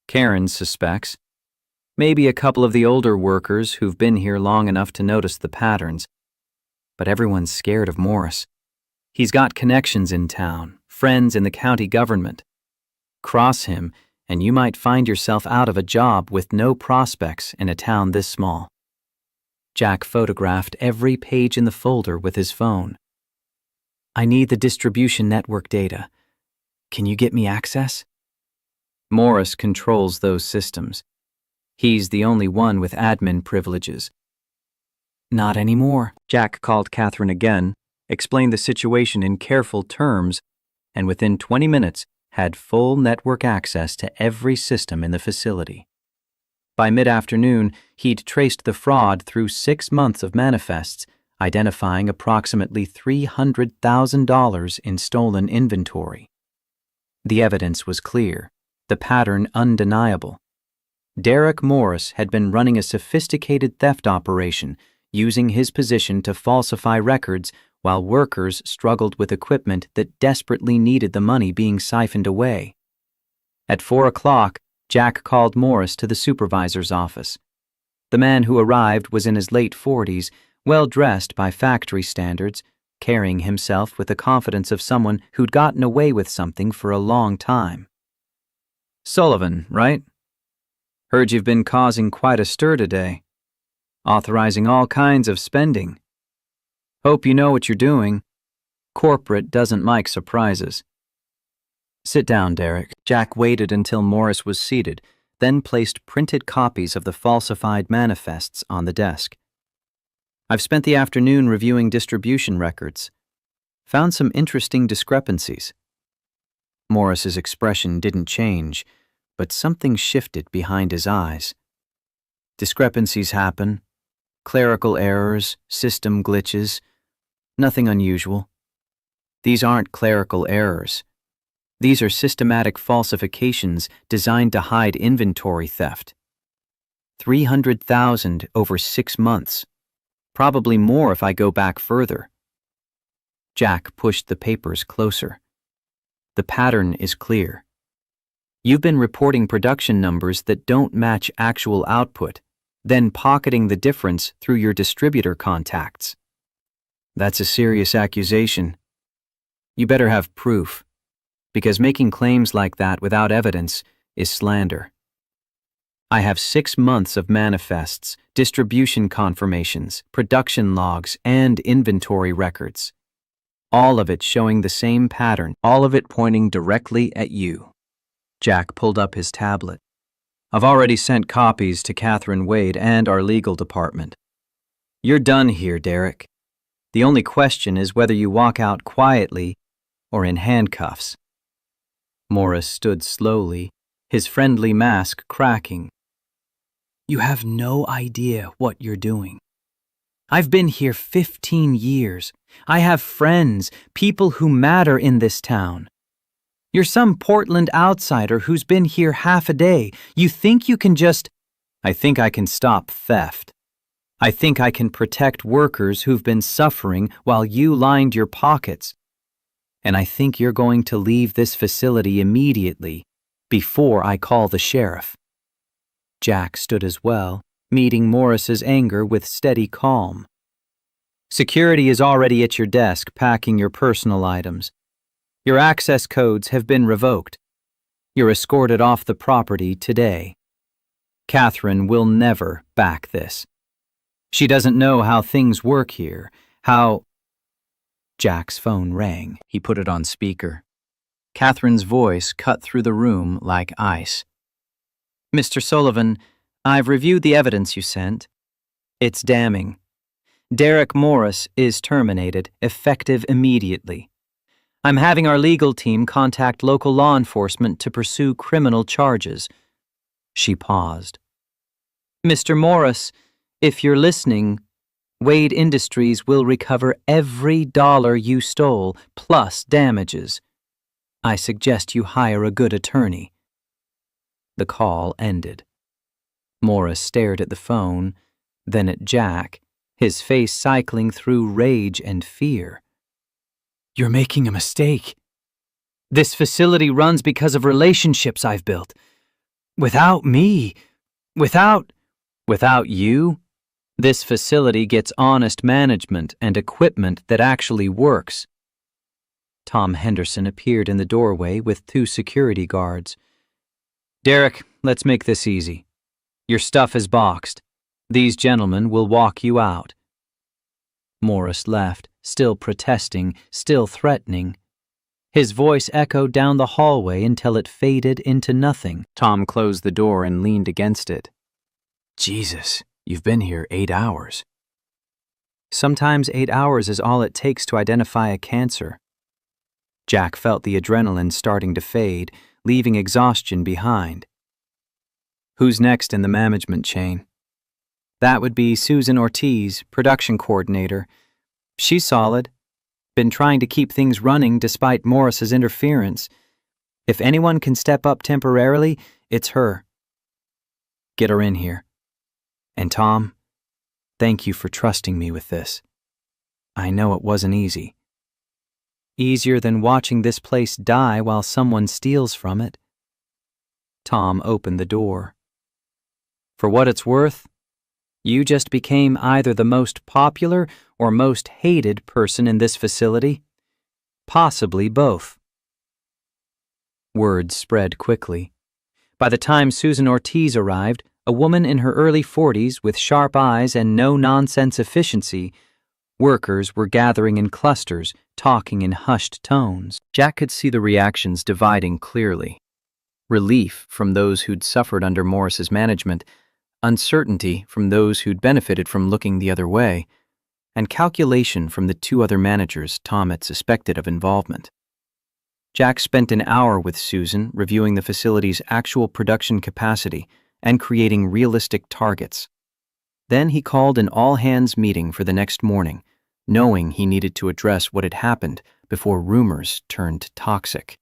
Karen suspects. Maybe a couple of the older workers who've been here long enough to notice the patterns. But everyone's scared of Morris. He's got connections in town, friends in the county government. Cross him, and you might find yourself out of a job with no prospects in a town this small. Jack photographed every page in the folder with his phone. I need the distribution network data. Can you get me access? Morris controls those systems. He's the only one with admin privileges. Not anymore. Jack called Catherine again, explained the situation in careful terms, and within 20 minutes had full network access to every system in the facility. By mid-afternoon, he'd traced the fraud through 6 months of manifests, identifying approximately $300,000 in stolen inventory. The evidence was clear, the pattern undeniable. Derek Morris had been running a sophisticated theft operation, using his position to falsify records while workers struggled with equipment that desperately needed the money being siphoned away. At 4 o'clock, Jack called Morris to the supervisor's office. The man who arrived was in his late 40s, well-dressed by factory standards, carrying himself with the confidence of someone who'd gotten away with something for a long time. Sullivan, right? Heard you've been causing quite a stir today. Authorizing all kinds of spending. Hope you know what you're doing. Corporate doesn't like surprises. Sit down, Derek. Jack waited until Morris was seated, then placed printed copies of the falsified manifests on the desk. I've spent the afternoon reviewing distribution records. Found some interesting discrepancies. Morris's expression didn't change, but something shifted behind his eyes. Discrepancies happen. Clerical errors, system glitches. Nothing unusual. These aren't clerical errors. These are systematic falsifications designed to hide inventory theft. 300,000 over 6 months. Probably more if I go back further. Jack pushed the papers closer. The pattern is clear. You've been reporting production numbers that don't match actual output, then pocketing the difference through your distributor contacts. That's a serious accusation. You better have proof. because making claims like that without evidence is slander. I have 6 months of manifests, distribution confirmations, production logs, and inventory records. All of it showing the same pattern, all of it pointing directly at you. Jack pulled up his tablet. I've already sent copies to Catherine Wade and our legal department. You're done here, Derek. The only question is whether you walk out quietly or in handcuffs. Morris stood slowly, his friendly mask cracking. You have no idea what you're doing. I've been here 15 years. I have friends, people who matter in this town. You're some Portland outsider who's been here half a day. You think you can just... I think I can stop theft. I think I can protect workers who've been suffering while you lined your pockets. And I think you're going to leave this facility immediately, before I call the sheriff. Jack stood as well, meeting Morris's anger with steady calm. Security is already at your desk packing your personal items. Your access codes have been revoked. You're escorted off the property today. Catherine will never back this. She doesn't know how things work here, how... Jack's phone rang. He put it on speaker. Catherine's voice cut through the room like ice. Mr. Sullivan, I've reviewed the evidence you sent. It's damning. Derek Morris is terminated, effective immediately. I'm having our legal team contact local law enforcement to pursue criminal charges. She paused. Mr. Morris, if you're listening, Wade Industries will recover every dollar you stole, plus damages. I suggest you hire a good attorney. The call ended. Morris stared at the phone, then at Jack, his face cycling through rage and fear. You're making a mistake. This facility runs because of relationships I've built. Without me, without you, this facility gets honest management and equipment that actually works. Tom Henderson appeared in the doorway with 2 security guards. Derek, let's make this easy. Your stuff is boxed. These gentlemen will walk you out. Morris left, still protesting, still threatening. His voice echoed down the hallway until it faded into nothing. Tom closed the door and leaned against it. Jesus, you've been here 8 hours. Sometimes 8 hours is all it takes to identify a cancer. Jack felt the adrenaline starting to fade, leaving exhaustion behind. Who's next in the management chain? That would be Susan Ortiz, production coordinator. She's solid. Been trying to keep things running despite Morris's interference. If anyone can step up temporarily, it's her. Get her in here. And Tom, thank you for trusting me with this. I know it wasn't easy. Easier than watching this place die while someone steals from it. Tom opened the door. For what it's worth, you just became either the most popular or most hated person in this facility. Possibly both. Word spread quickly. By the time Susan Ortiz arrived, a woman in her early 40s with sharp eyes and no-nonsense efficiency, workers were gathering in clusters, talking in hushed tones. Jack could see the reactions dividing clearly. Relief from those who'd suffered under Morris's management, uncertainty from those who'd benefited from looking the other way, and calculation from the 2 other managers Tom had suspected of involvement. Jack spent an hour with Susan reviewing the facility's actual production capacity and creating realistic targets. Then he called an all-hands meeting for the next morning, knowing he needed to address what had happened before rumors turned toxic.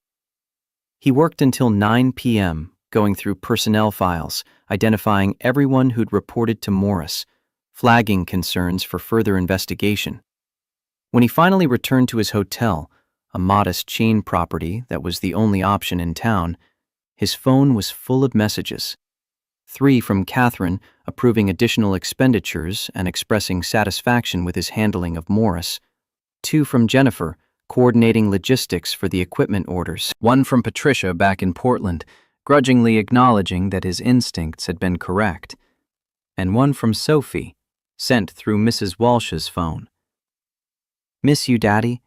He worked until 9 p.m., going through personnel files, identifying everyone who'd reported to Morris, flagging concerns for further investigation. When he finally returned to his hotel, a modest chain property that was the only option in town, his phone was full of messages. 3 from Catherine, approving additional expenditures and expressing satisfaction with his handling of Morris. 2 from Jennifer, coordinating logistics for the equipment orders. One from Patricia back in Portland, grudgingly acknowledging that his instincts had been correct. And one from Sophie, sent through Mrs. Walsh's phone. "Miss you, Daddy.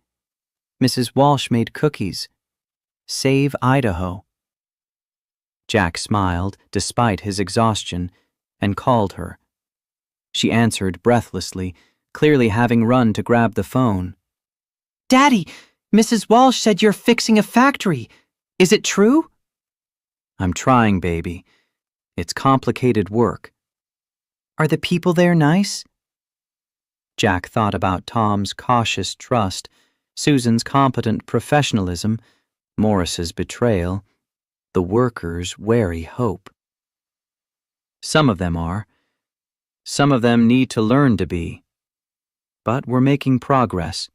Mrs. Walsh made cookies. Save Idaho." Jack smiled, despite his exhaustion, and called her. She answered breathlessly, clearly having run to grab the phone. "Daddy, Mrs. Walsh said you're fixing a factory. Is it true?" "I'm trying, baby. It's complicated work." "Are the people there nice?" Jack thought about Tom's cautious trust, Susan's competent professionalism, Morris's betrayal, the workers' wary hope. Some of them are. Some of them need to learn to be. But we're making progress.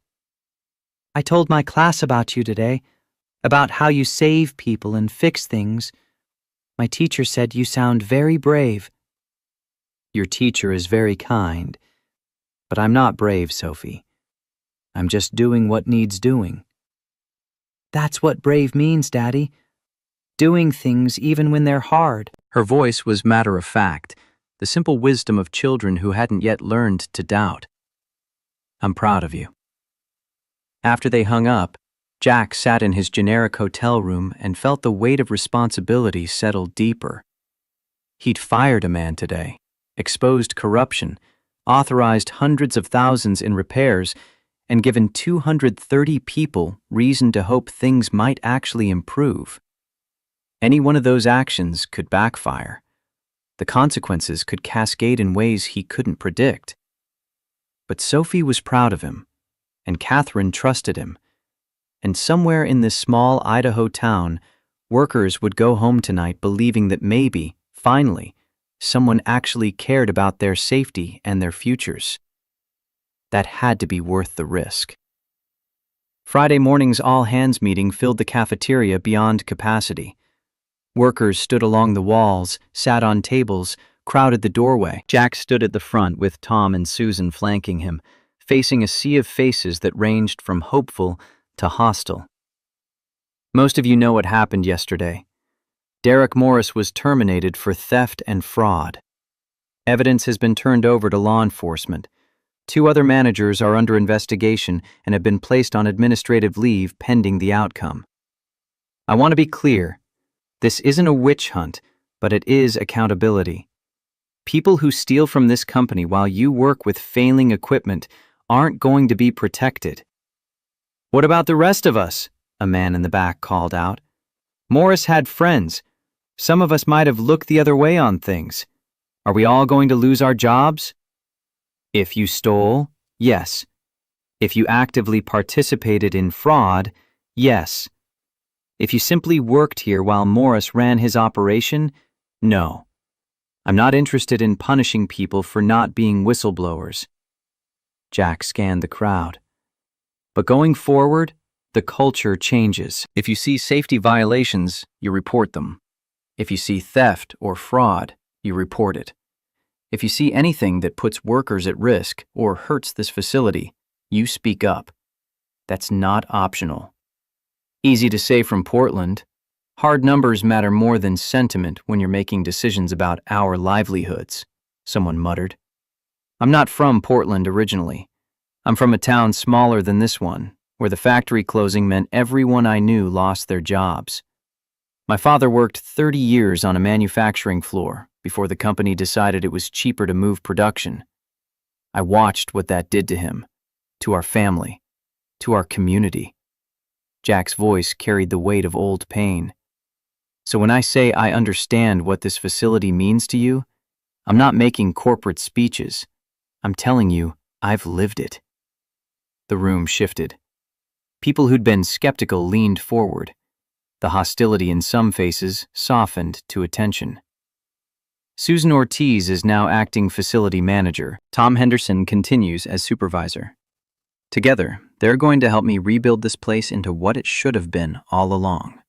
"I told my class about you today, about how you save people and fix things. My teacher said you sound very brave." "Your teacher is very kind. But I'm not brave, Sophie. I'm just doing what needs doing." "That's what brave means, Daddy. Doing things even when they're hard." Her voice was matter-of-fact, the simple wisdom of children who hadn't yet learned to doubt. "I'm proud of you." After they hung up, Jack sat in his generic hotel room and felt the weight of responsibility settle deeper. He'd fired a man today, exposed corruption, authorized hundreds of thousands in repairs, and given 230 people reason to hope things might actually improve. Any one of those actions could backfire. The consequences could cascade in ways he couldn't predict. But Sophie was proud of him, and Catherine trusted him. And somewhere in this small Idaho town, workers would go home tonight believing that maybe, finally, someone actually cared about their safety and their futures. That had to be worth the risk. Friday morning's all-hands meeting filled the cafeteria beyond capacity. Workers stood along the walls, sat on tables, crowded the doorway. Jack stood at the front with Tom and Susan flanking him, facing a sea of faces that ranged from hopeful to hostile. Most of you know what happened yesterday. Derek Morris was terminated for theft and fraud. Evidence has been turned over to law enforcement. 2 other managers are under investigation and have been placed on administrative leave pending the outcome. I want to be clear. This isn't a witch hunt, but it is accountability. People who steal from this company while you work with failing equipment aren't going to be protected. "What about the rest of us?" a man in the back called out. "Morris had friends. Some of us might have looked the other way on things. Are we all going to lose our jobs?" If you stole, yes. If you actively participated in fraud, yes. If you simply worked here while Morris ran his operation, no. I'm not interested in punishing people for not being whistleblowers. Jack scanned the crowd. But going forward, the culture changes. If you see safety violations, you report them. If you see theft or fraud, you report it. If you see anything that puts workers at risk or hurts this facility, you speak up. That's not optional. Easy to say from Portland. Hard numbers matter more than sentiment when you're making decisions about our livelihoods, someone muttered. I'm not from Portland originally. I'm from a town smaller than this one, where the factory closing meant everyone I knew lost their jobs. My father worked 30 years on a manufacturing floor before the company decided it was cheaper to move production. I watched what that did to him, to our family, to our community. Jack's voice carried the weight of old pain. So when I say I understand what this facility means to you, I'm not making corporate speeches. I'm telling you, I've lived it. The room shifted. People who'd been skeptical leaned forward. The hostility in some faces softened to attention. Susan Ortiz is now acting facility manager. Tom Henderson continues as supervisor. Together, they're going to help me rebuild this place into what it should have been all along.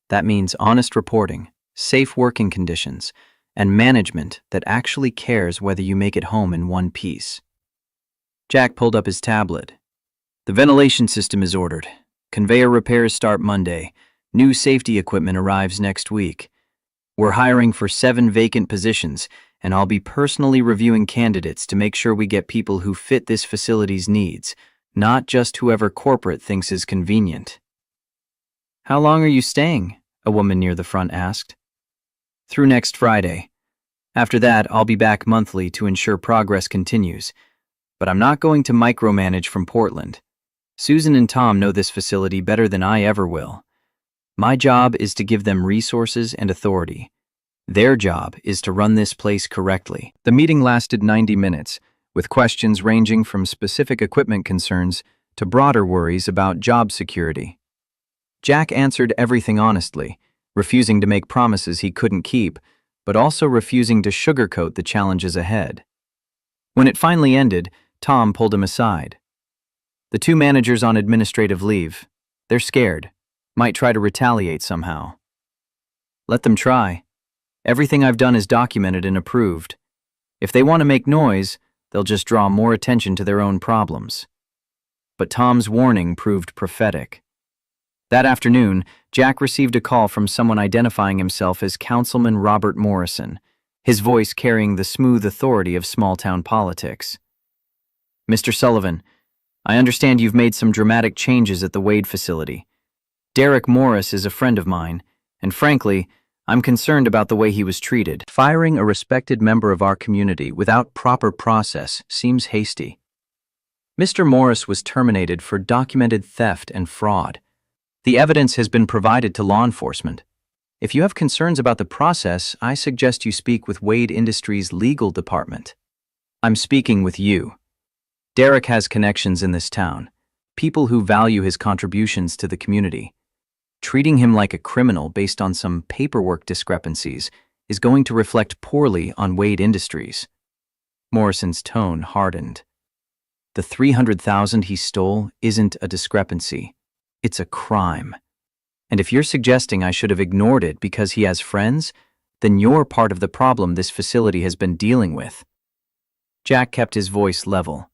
That means honest reporting, safe working conditions, and management that actually cares whether you make it home in one piece. Jack pulled up his tablet. The ventilation system is ordered. Conveyor repairs start Monday. New safety equipment arrives next week. We're hiring for 7 vacant positions, and I'll be personally reviewing candidates to make sure we get people who fit this facility's needs, not just whoever corporate thinks is convenient. How long are you staying? A woman near the front asked. Through next Friday. After that, I'll be back monthly to ensure progress continues. But I'm not going to micromanage from Portland. Susan and Tom know this facility better than I ever will. My job is to give them resources and authority. Their job is to run this place correctly. The meeting lasted 90 minutes, with questions ranging from specific equipment concerns to broader worries about job security. Jack answered everything honestly, refusing to make promises he couldn't keep, but also refusing to sugarcoat the challenges ahead. When it finally ended, Tom pulled him aside. The 2 managers on administrative leave. They're scared. Might try to retaliate somehow. Let them try. Everything I've done is documented and approved. If they want to make noise, they'll just draw more attention to their own problems. But Tom's warning proved prophetic. That afternoon, Jack received a call from someone identifying himself as Councilman Robert Morrison, his voice carrying the smooth authority of small-town politics. Mr. Sullivan, I understand you've made some dramatic changes at the Wade facility. Derek Morris is a friend of mine, and frankly, I'm concerned about the way he was treated. Firing a respected member of our community without proper process seems hasty. Mr. Morris was terminated for documented theft and fraud. The evidence has been provided to law enforcement. If you have concerns about the process, I suggest you speak with Wade Industries' legal department. I'm speaking with you. Derek has connections in this town, people who value his contributions to the community. Treating him like a criminal based on some paperwork discrepancies is going to reflect poorly on Wade Industries. Morrison's tone hardened. The $300,000 he stole isn't a discrepancy. It's a crime. And if you're suggesting I should have ignored it because he has friends, then you're part of the problem this facility has been dealing with. Jack kept his voice level.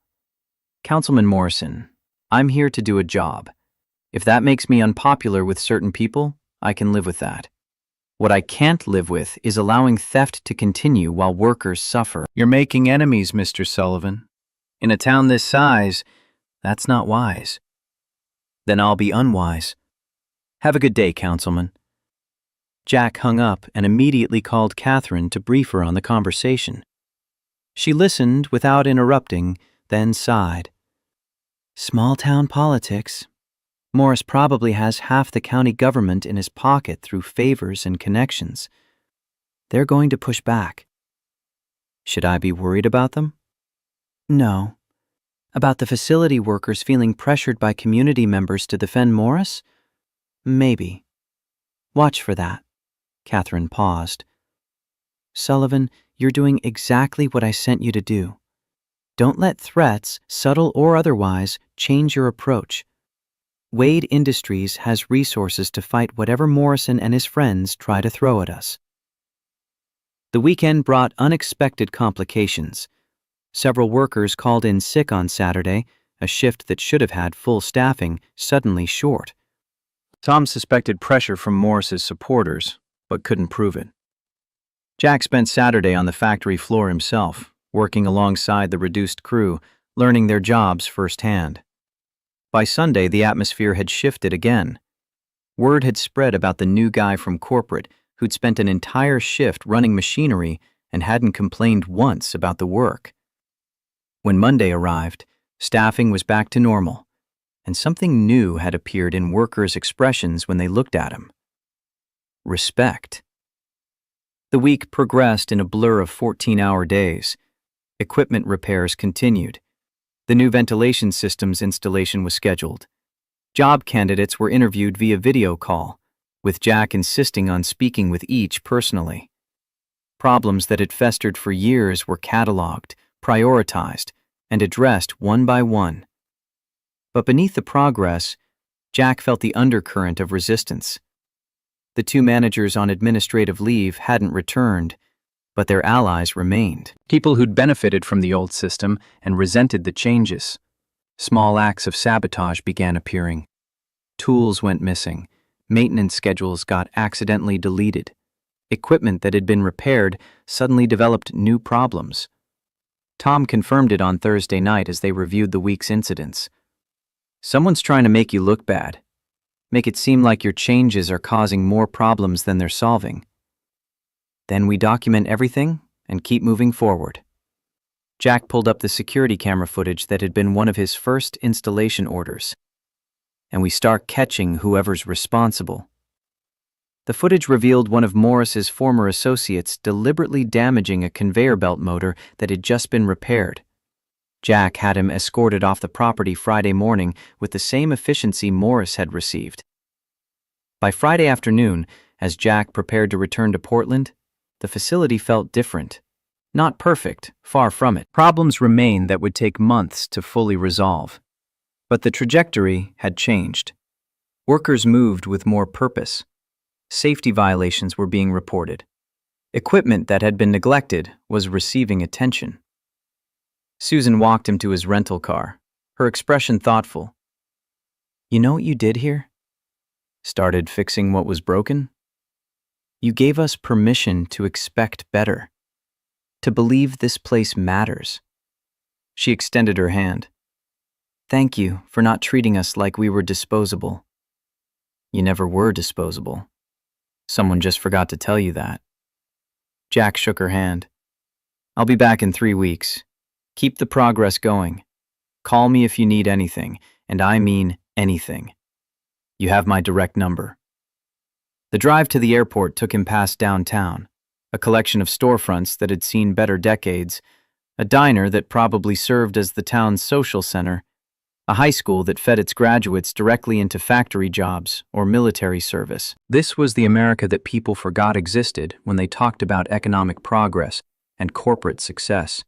Councilman Morrison, I'm here to do a job. If that makes me unpopular with certain people, I can live with that. What I can't live with is allowing theft to continue while workers suffer. You're making enemies, Mr. Sullivan. In a town this size, that's not wise. Then I'll be unwise. Have a good day, Councilman. Jack hung up and immediately called Catherine to brief her on the conversation. She listened without interrupting, then sighed. Small-town politics. Morris probably has half the county government in his pocket through favors and connections. They're going to push back. Should I be worried about them? No. About the facility workers feeling pressured by community members to defend Morris? Maybe. Watch for that. Catherine paused. Sullivan, you're doing exactly what I sent you to do. Don't let threats, subtle or otherwise, change your approach. Wade Industries has resources to fight whatever Morrison and his friends try to throw at us. The weekend brought unexpected complications. Several workers called in sick on Saturday, a shift that should have had full staffing suddenly short. Tom suspected pressure from Morris's supporters, but couldn't prove it. Jack spent Saturday on the factory floor himself, working alongside the reduced crew, learning their jobs firsthand. By Sunday, the atmosphere had shifted again. Word had spread about the new guy from corporate who'd spent an entire shift running machinery and hadn't complained once about the work. When Monday arrived, staffing was back to normal, and something new had appeared in workers' expressions when they looked at him. Respect. The week progressed in a blur of 14-hour days. Equipment repairs continued. The new ventilation system's installation was scheduled. Job candidates were interviewed via video call, with Jack insisting on speaking with each personally. Problems that had festered for years were cataloged, prioritized, and addressed one by one. But beneath the progress, Jack felt the undercurrent of resistance. The 2 managers on administrative leave hadn't returned, but their allies remained. People who'd benefited from the old system and resented the changes. Small acts of sabotage began appearing. Tools went missing. Maintenance schedules got accidentally deleted. Equipment that had been repaired suddenly developed new problems. Tom confirmed it on Thursday night as they reviewed the week's incidents. Someone's trying to make you look bad. Make it seem like your changes are causing more problems than they're solving. Then we document everything and keep moving forward. Jack pulled up the security camera footage that had been one of his first installation orders. And we start catching whoever's responsible. The footage revealed one of Morris's former associates deliberately damaging a conveyor belt motor that had just been repaired. Jack had him escorted off the property Friday morning with the same efficiency Morris had received. By Friday afternoon, as Jack prepared to return to Portland, the facility felt different. Not perfect, far from it. Problems remained that would take months to fully resolve. But the trajectory had changed. Workers moved with more purpose. Safety violations were being reported. Equipment that had been neglected was receiving attention. Susan walked him to his rental car, her expression thoughtful. "You know what you did here? Started fixing what was broken? You gave us permission to expect better, to believe this place matters." She extended her hand. "Thank you for not treating us like we were disposable." "You never were disposable. Someone just forgot to tell you that." Jack shook her hand. "I'll be back in 3 weeks. Keep the progress going. Call me if you need anything, and I mean anything. You have my direct number." The drive to the airport took him past downtown, a collection of storefronts that had seen better decades, a diner that probably served as the town's social center, a high school that fed its graduates directly into factory jobs or military service. This was the America that people forgot existed when they talked about economic progress and corporate success.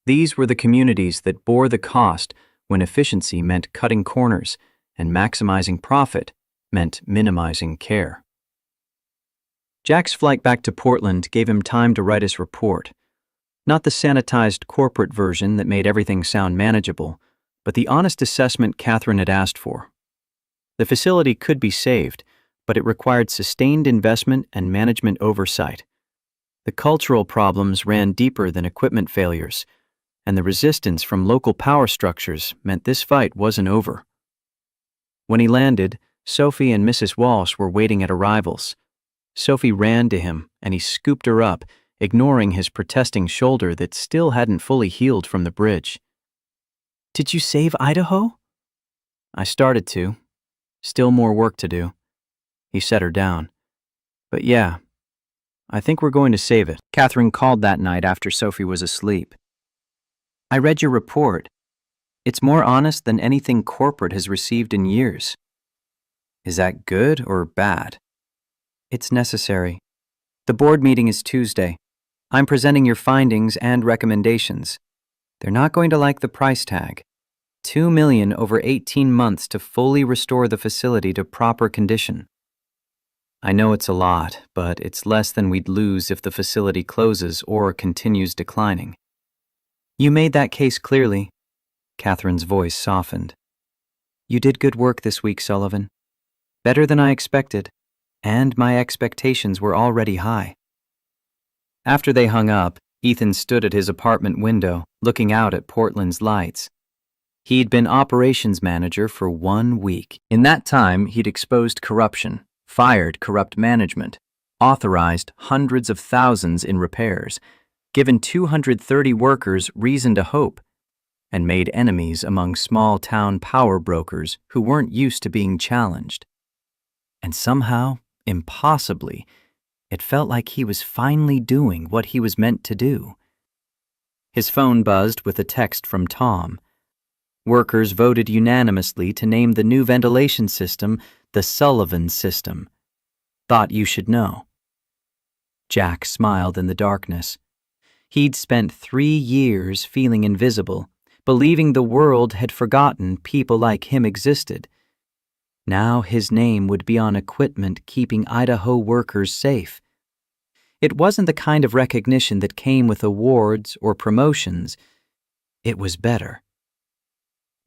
These were the communities that bore the cost when efficiency meant cutting corners and maximizing profit meant minimizing care. Jack's flight back to Portland gave him time to write his report. Not the sanitized corporate version that made everything sound manageable, but the honest assessment Catherine had asked for. The facility could be saved, but it required sustained investment and management oversight. The cultural problems ran deeper than equipment failures, and the resistance from local power structures meant this fight wasn't over. When he landed, Sophie and Mrs. Walsh were waiting at arrivals. Sophie ran to him, and he scooped her up, ignoring his protesting shoulder that still hadn't fully healed from the bridge. "Did you save Idaho?" "I started to. Still more work to do." He set her down. "But yeah, I think we're going to save it." Catherine called that night after Sophie was asleep. "I read your report. It's more honest than anything corporate has received in years." "Is that good or bad?" "It's necessary. The board meeting is Tuesday. I'm presenting your findings and recommendations. They're not going to like the price tag. $2 million over 18 months to fully restore the facility to proper condition. I know it's a lot, but it's less than we'd lose if the facility closes or continues declining." "You made that case clearly." Catherine's voice softened. "You did good work this week, Sullivan. Better than I expected, and my expectations were already high." After they hung up, Ethan stood at his apartment window, looking out at Portland's lights. He'd been operations manager for 1 week. In that time, he'd exposed corruption, fired corrupt management, authorized hundreds of thousands in repairs, given 230 workers reason to hope, and made enemies among small-town power brokers who weren't used to being challenged. And somehow, impossibly, it felt like he was finally doing what he was meant to do. His phone buzzed with a text from Tom. Workers voted unanimously to name the new ventilation system the Sullivan System. Thought you should know. Jack smiled in the darkness. He'd spent 3 years feeling invisible, believing the world had forgotten people like him existed. Now his name would be on equipment keeping Idaho workers safe. It wasn't the kind of recognition that came with awards or promotions. It was better.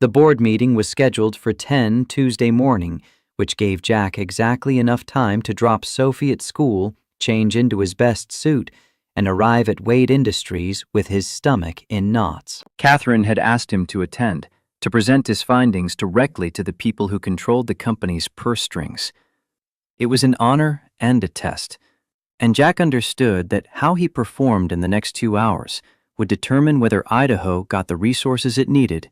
The board meeting was scheduled for 10 Tuesday morning, which gave Jack exactly enough time to drop Sophie at school, change into his best suit, and arrive at Wade Industries with his stomach in knots. Catherine had asked him to attend, to present his findings directly to the people who controlled the company's purse strings. It was an honor and a test, and Jack understood that how he performed in the next 2 hours would determine whether Idaho got the resources it needed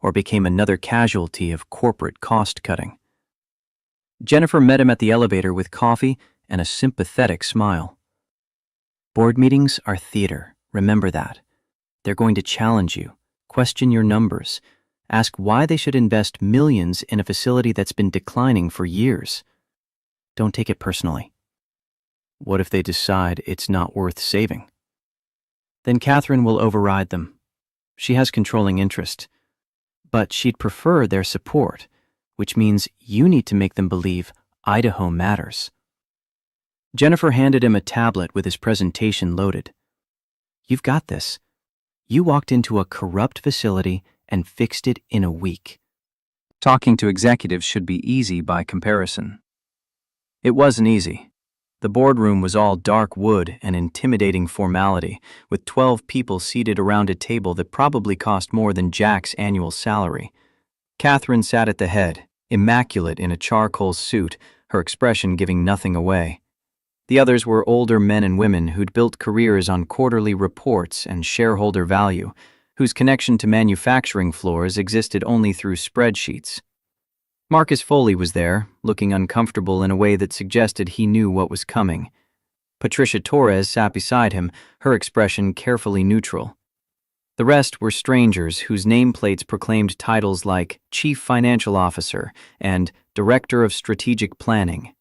or became another casualty of corporate cost-cutting. Jennifer met him at the elevator with coffee and a sympathetic smile. Board meetings are theater, remember that. They're going to challenge you, question your numbers, ask why they should invest millions in a facility that's been declining for years. Don't take it personally. What if they decide it's not worth saving? Then Catherine will override them. She has controlling interest. But she'd prefer their support, which means you need to make them believe Idaho matters. Jennifer handed him a tablet with his presentation loaded. You've got this. You walked into a corrupt facility and fixed it in a week. Talking to executives should be easy by comparison. It wasn't easy. The boardroom was all dark wood and intimidating formality, with 12 people seated around a table that probably cost more than Jack's annual salary. Catherine sat at the head, immaculate in a charcoal suit, her expression giving nothing away. The others were older men and women who'd built careers on quarterly reports and shareholder value, whose connection to manufacturing floors existed only through spreadsheets. Marcus Foley was there, looking uncomfortable in a way that suggested he knew what was coming. Patricia Torres sat beside him, her expression carefully neutral. The rest were strangers whose nameplates proclaimed titles like Chief Financial Officer and Director of Strategic Planning.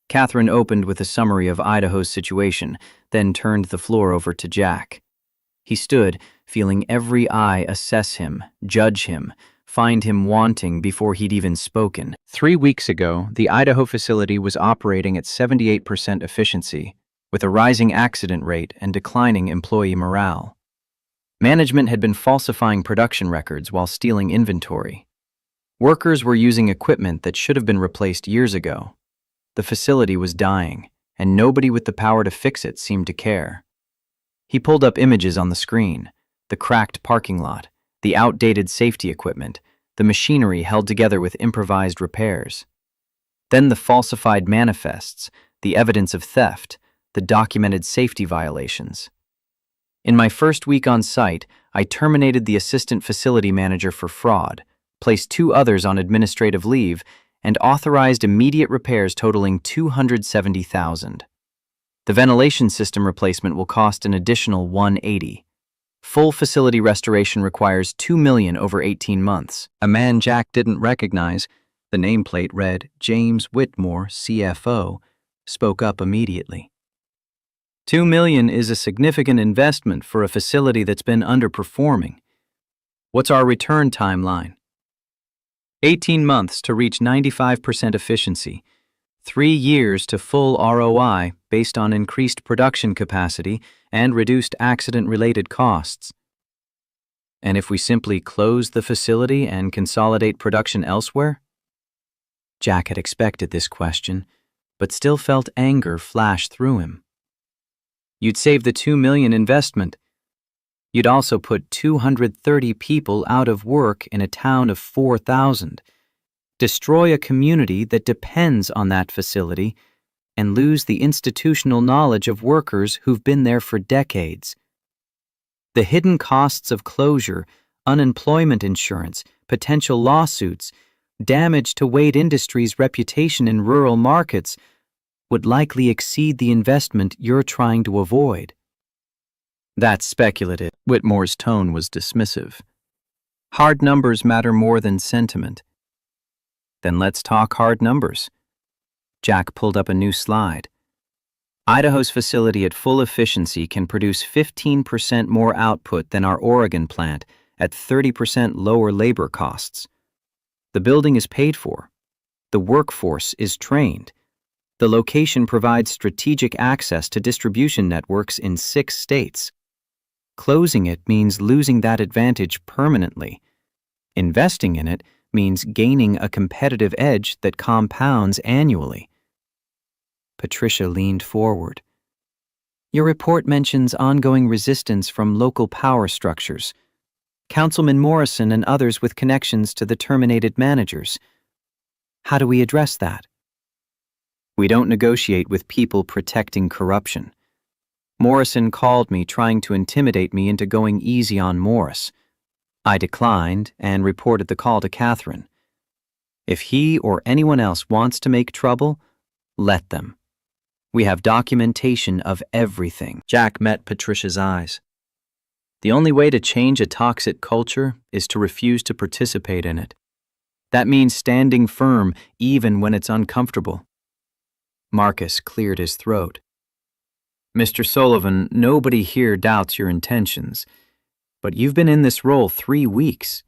Catherine opened with a summary of Idaho's situation, then turned the floor over to Jack. He stood, feeling every eye assess him, judge him, find him wanting before he'd even spoken. 3 weeks ago, the Idaho facility was operating at 78% efficiency, with a rising accident rate and declining employee morale. Management had been falsifying production records while stealing inventory. Workers were using equipment that should have been replaced years ago. The facility was dying, and nobody with the power to fix it seemed to care. He pulled up images on the screen: the cracked parking lot, the outdated safety equipment, the machinery held together with improvised repairs. Then the falsified manifests, the evidence of theft, the documented safety violations. In my first week on site, I terminated the assistant facility manager for fraud, placed 2 others on administrative leave, and authorized immediate repairs totaling $270,000. The ventilation system replacement will cost an additional $180,000. Full facility restoration requires $2 million over 18 months. A man Jack didn't recognize, the nameplate read James Whitmore, CFO, spoke up immediately. $2 million is a significant investment for a facility that's been underperforming. What's our return timeline? 18 months to reach 95% efficiency, 3 years to full ROI based on increased production capacity and reduced accident-related costs. And if we simply close the facility and consolidate production elsewhere? Jack had expected this question, but still felt anger flash through him. You'd save the $2 million investment. You'd also put 230 people out of work in a town of 4,000, destroy a community that depends on that facility, and lose the institutional knowledge of workers who've been there for decades. The hidden costs of closure, unemployment insurance, potential lawsuits, damage to Wade Industries' reputation in rural markets would likely exceed the investment you're trying to avoid. That's speculative. Whitmore's tone was dismissive. Hard numbers matter more than sentiment. Then let's talk hard numbers. Jack pulled up a new slide. Idaho's facility at full efficiency can produce 15% more output than our Oregon plant at 30% lower labor costs. The building is paid for. The workforce is trained. The location provides strategic access to distribution networks in 6 states. Closing it means losing that advantage permanently. Investing in it means gaining a competitive edge that compounds annually. Patricia leaned forward. Your report mentions ongoing resistance from local power structures. Councilman Morrison and others with connections to the terminated managers. How do we address that? We don't negotiate with people protecting corruption. Morrison called me trying to intimidate me into going easy on Morris. I declined and reported the call to Catherine. If he or anyone else wants to make trouble, let them. We have documentation of everything. Jack met Patricia's eyes. The only way to change a toxic culture is to refuse to participate in it. That means standing firm even when it's uncomfortable. Marcus cleared his throat. Mr. Sullivan, nobody here doubts your intentions, but you've been in this role 3 weeks.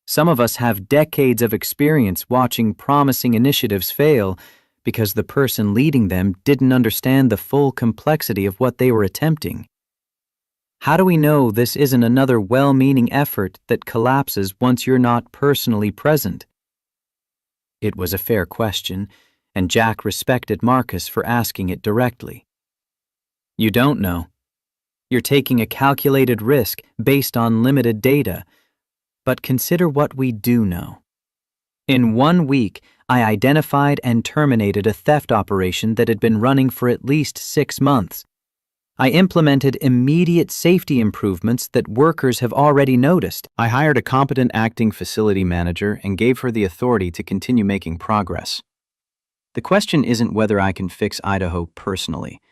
Some of us have decades of experience watching promising initiatives fail because the person leading them didn't understand the full complexity of what they were attempting. How do we know this isn't another well-meaning effort that collapses once you're not personally present? It was a fair question, and Jack respected Marcus for asking it directly. You don't know. You're taking a calculated risk based on limited data, but consider what we do know. In 1 week, I identified and terminated a theft operation that had been running for at least 6 months. I implemented immediate safety improvements that workers have already noticed. I hired a competent acting facility manager and gave her the authority to continue making progress. The question isn't whether I can fix Idaho personally.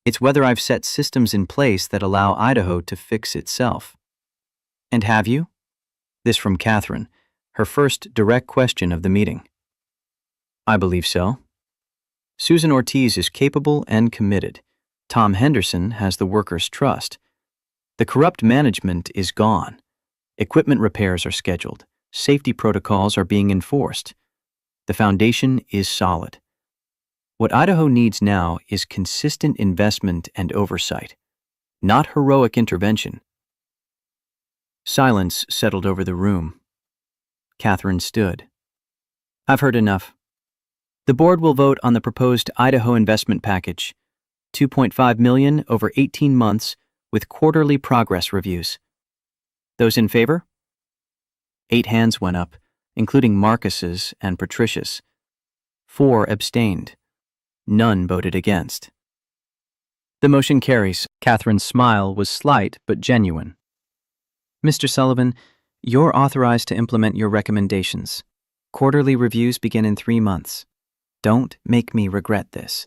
It's whether I've set systems in place that allow Idaho to fix itself. And have you? This from Catherine, her first direct question of the meeting. I believe so. Susan Ortiz is capable and committed. Tom Henderson has the workers' trust. The corrupt management is gone. Equipment repairs are scheduled. Safety protocols are being enforced. The foundation is solid. What Idaho needs now is consistent investment and oversight, not heroic intervention. Silence settled over the room. Catherine stood. I've heard enough. The board will vote on the proposed Idaho investment package, $2.5 million over 18 months with quarterly progress reviews. Those in favor? 8 hands went up, including Marcus's and Patricia's. 4 abstained. None voted against. The motion carries. Catherine's smile was slight but genuine. Mr. Sullivan, you're authorized to implement your recommendations. Quarterly reviews begin in 3 months. Don't make me regret this.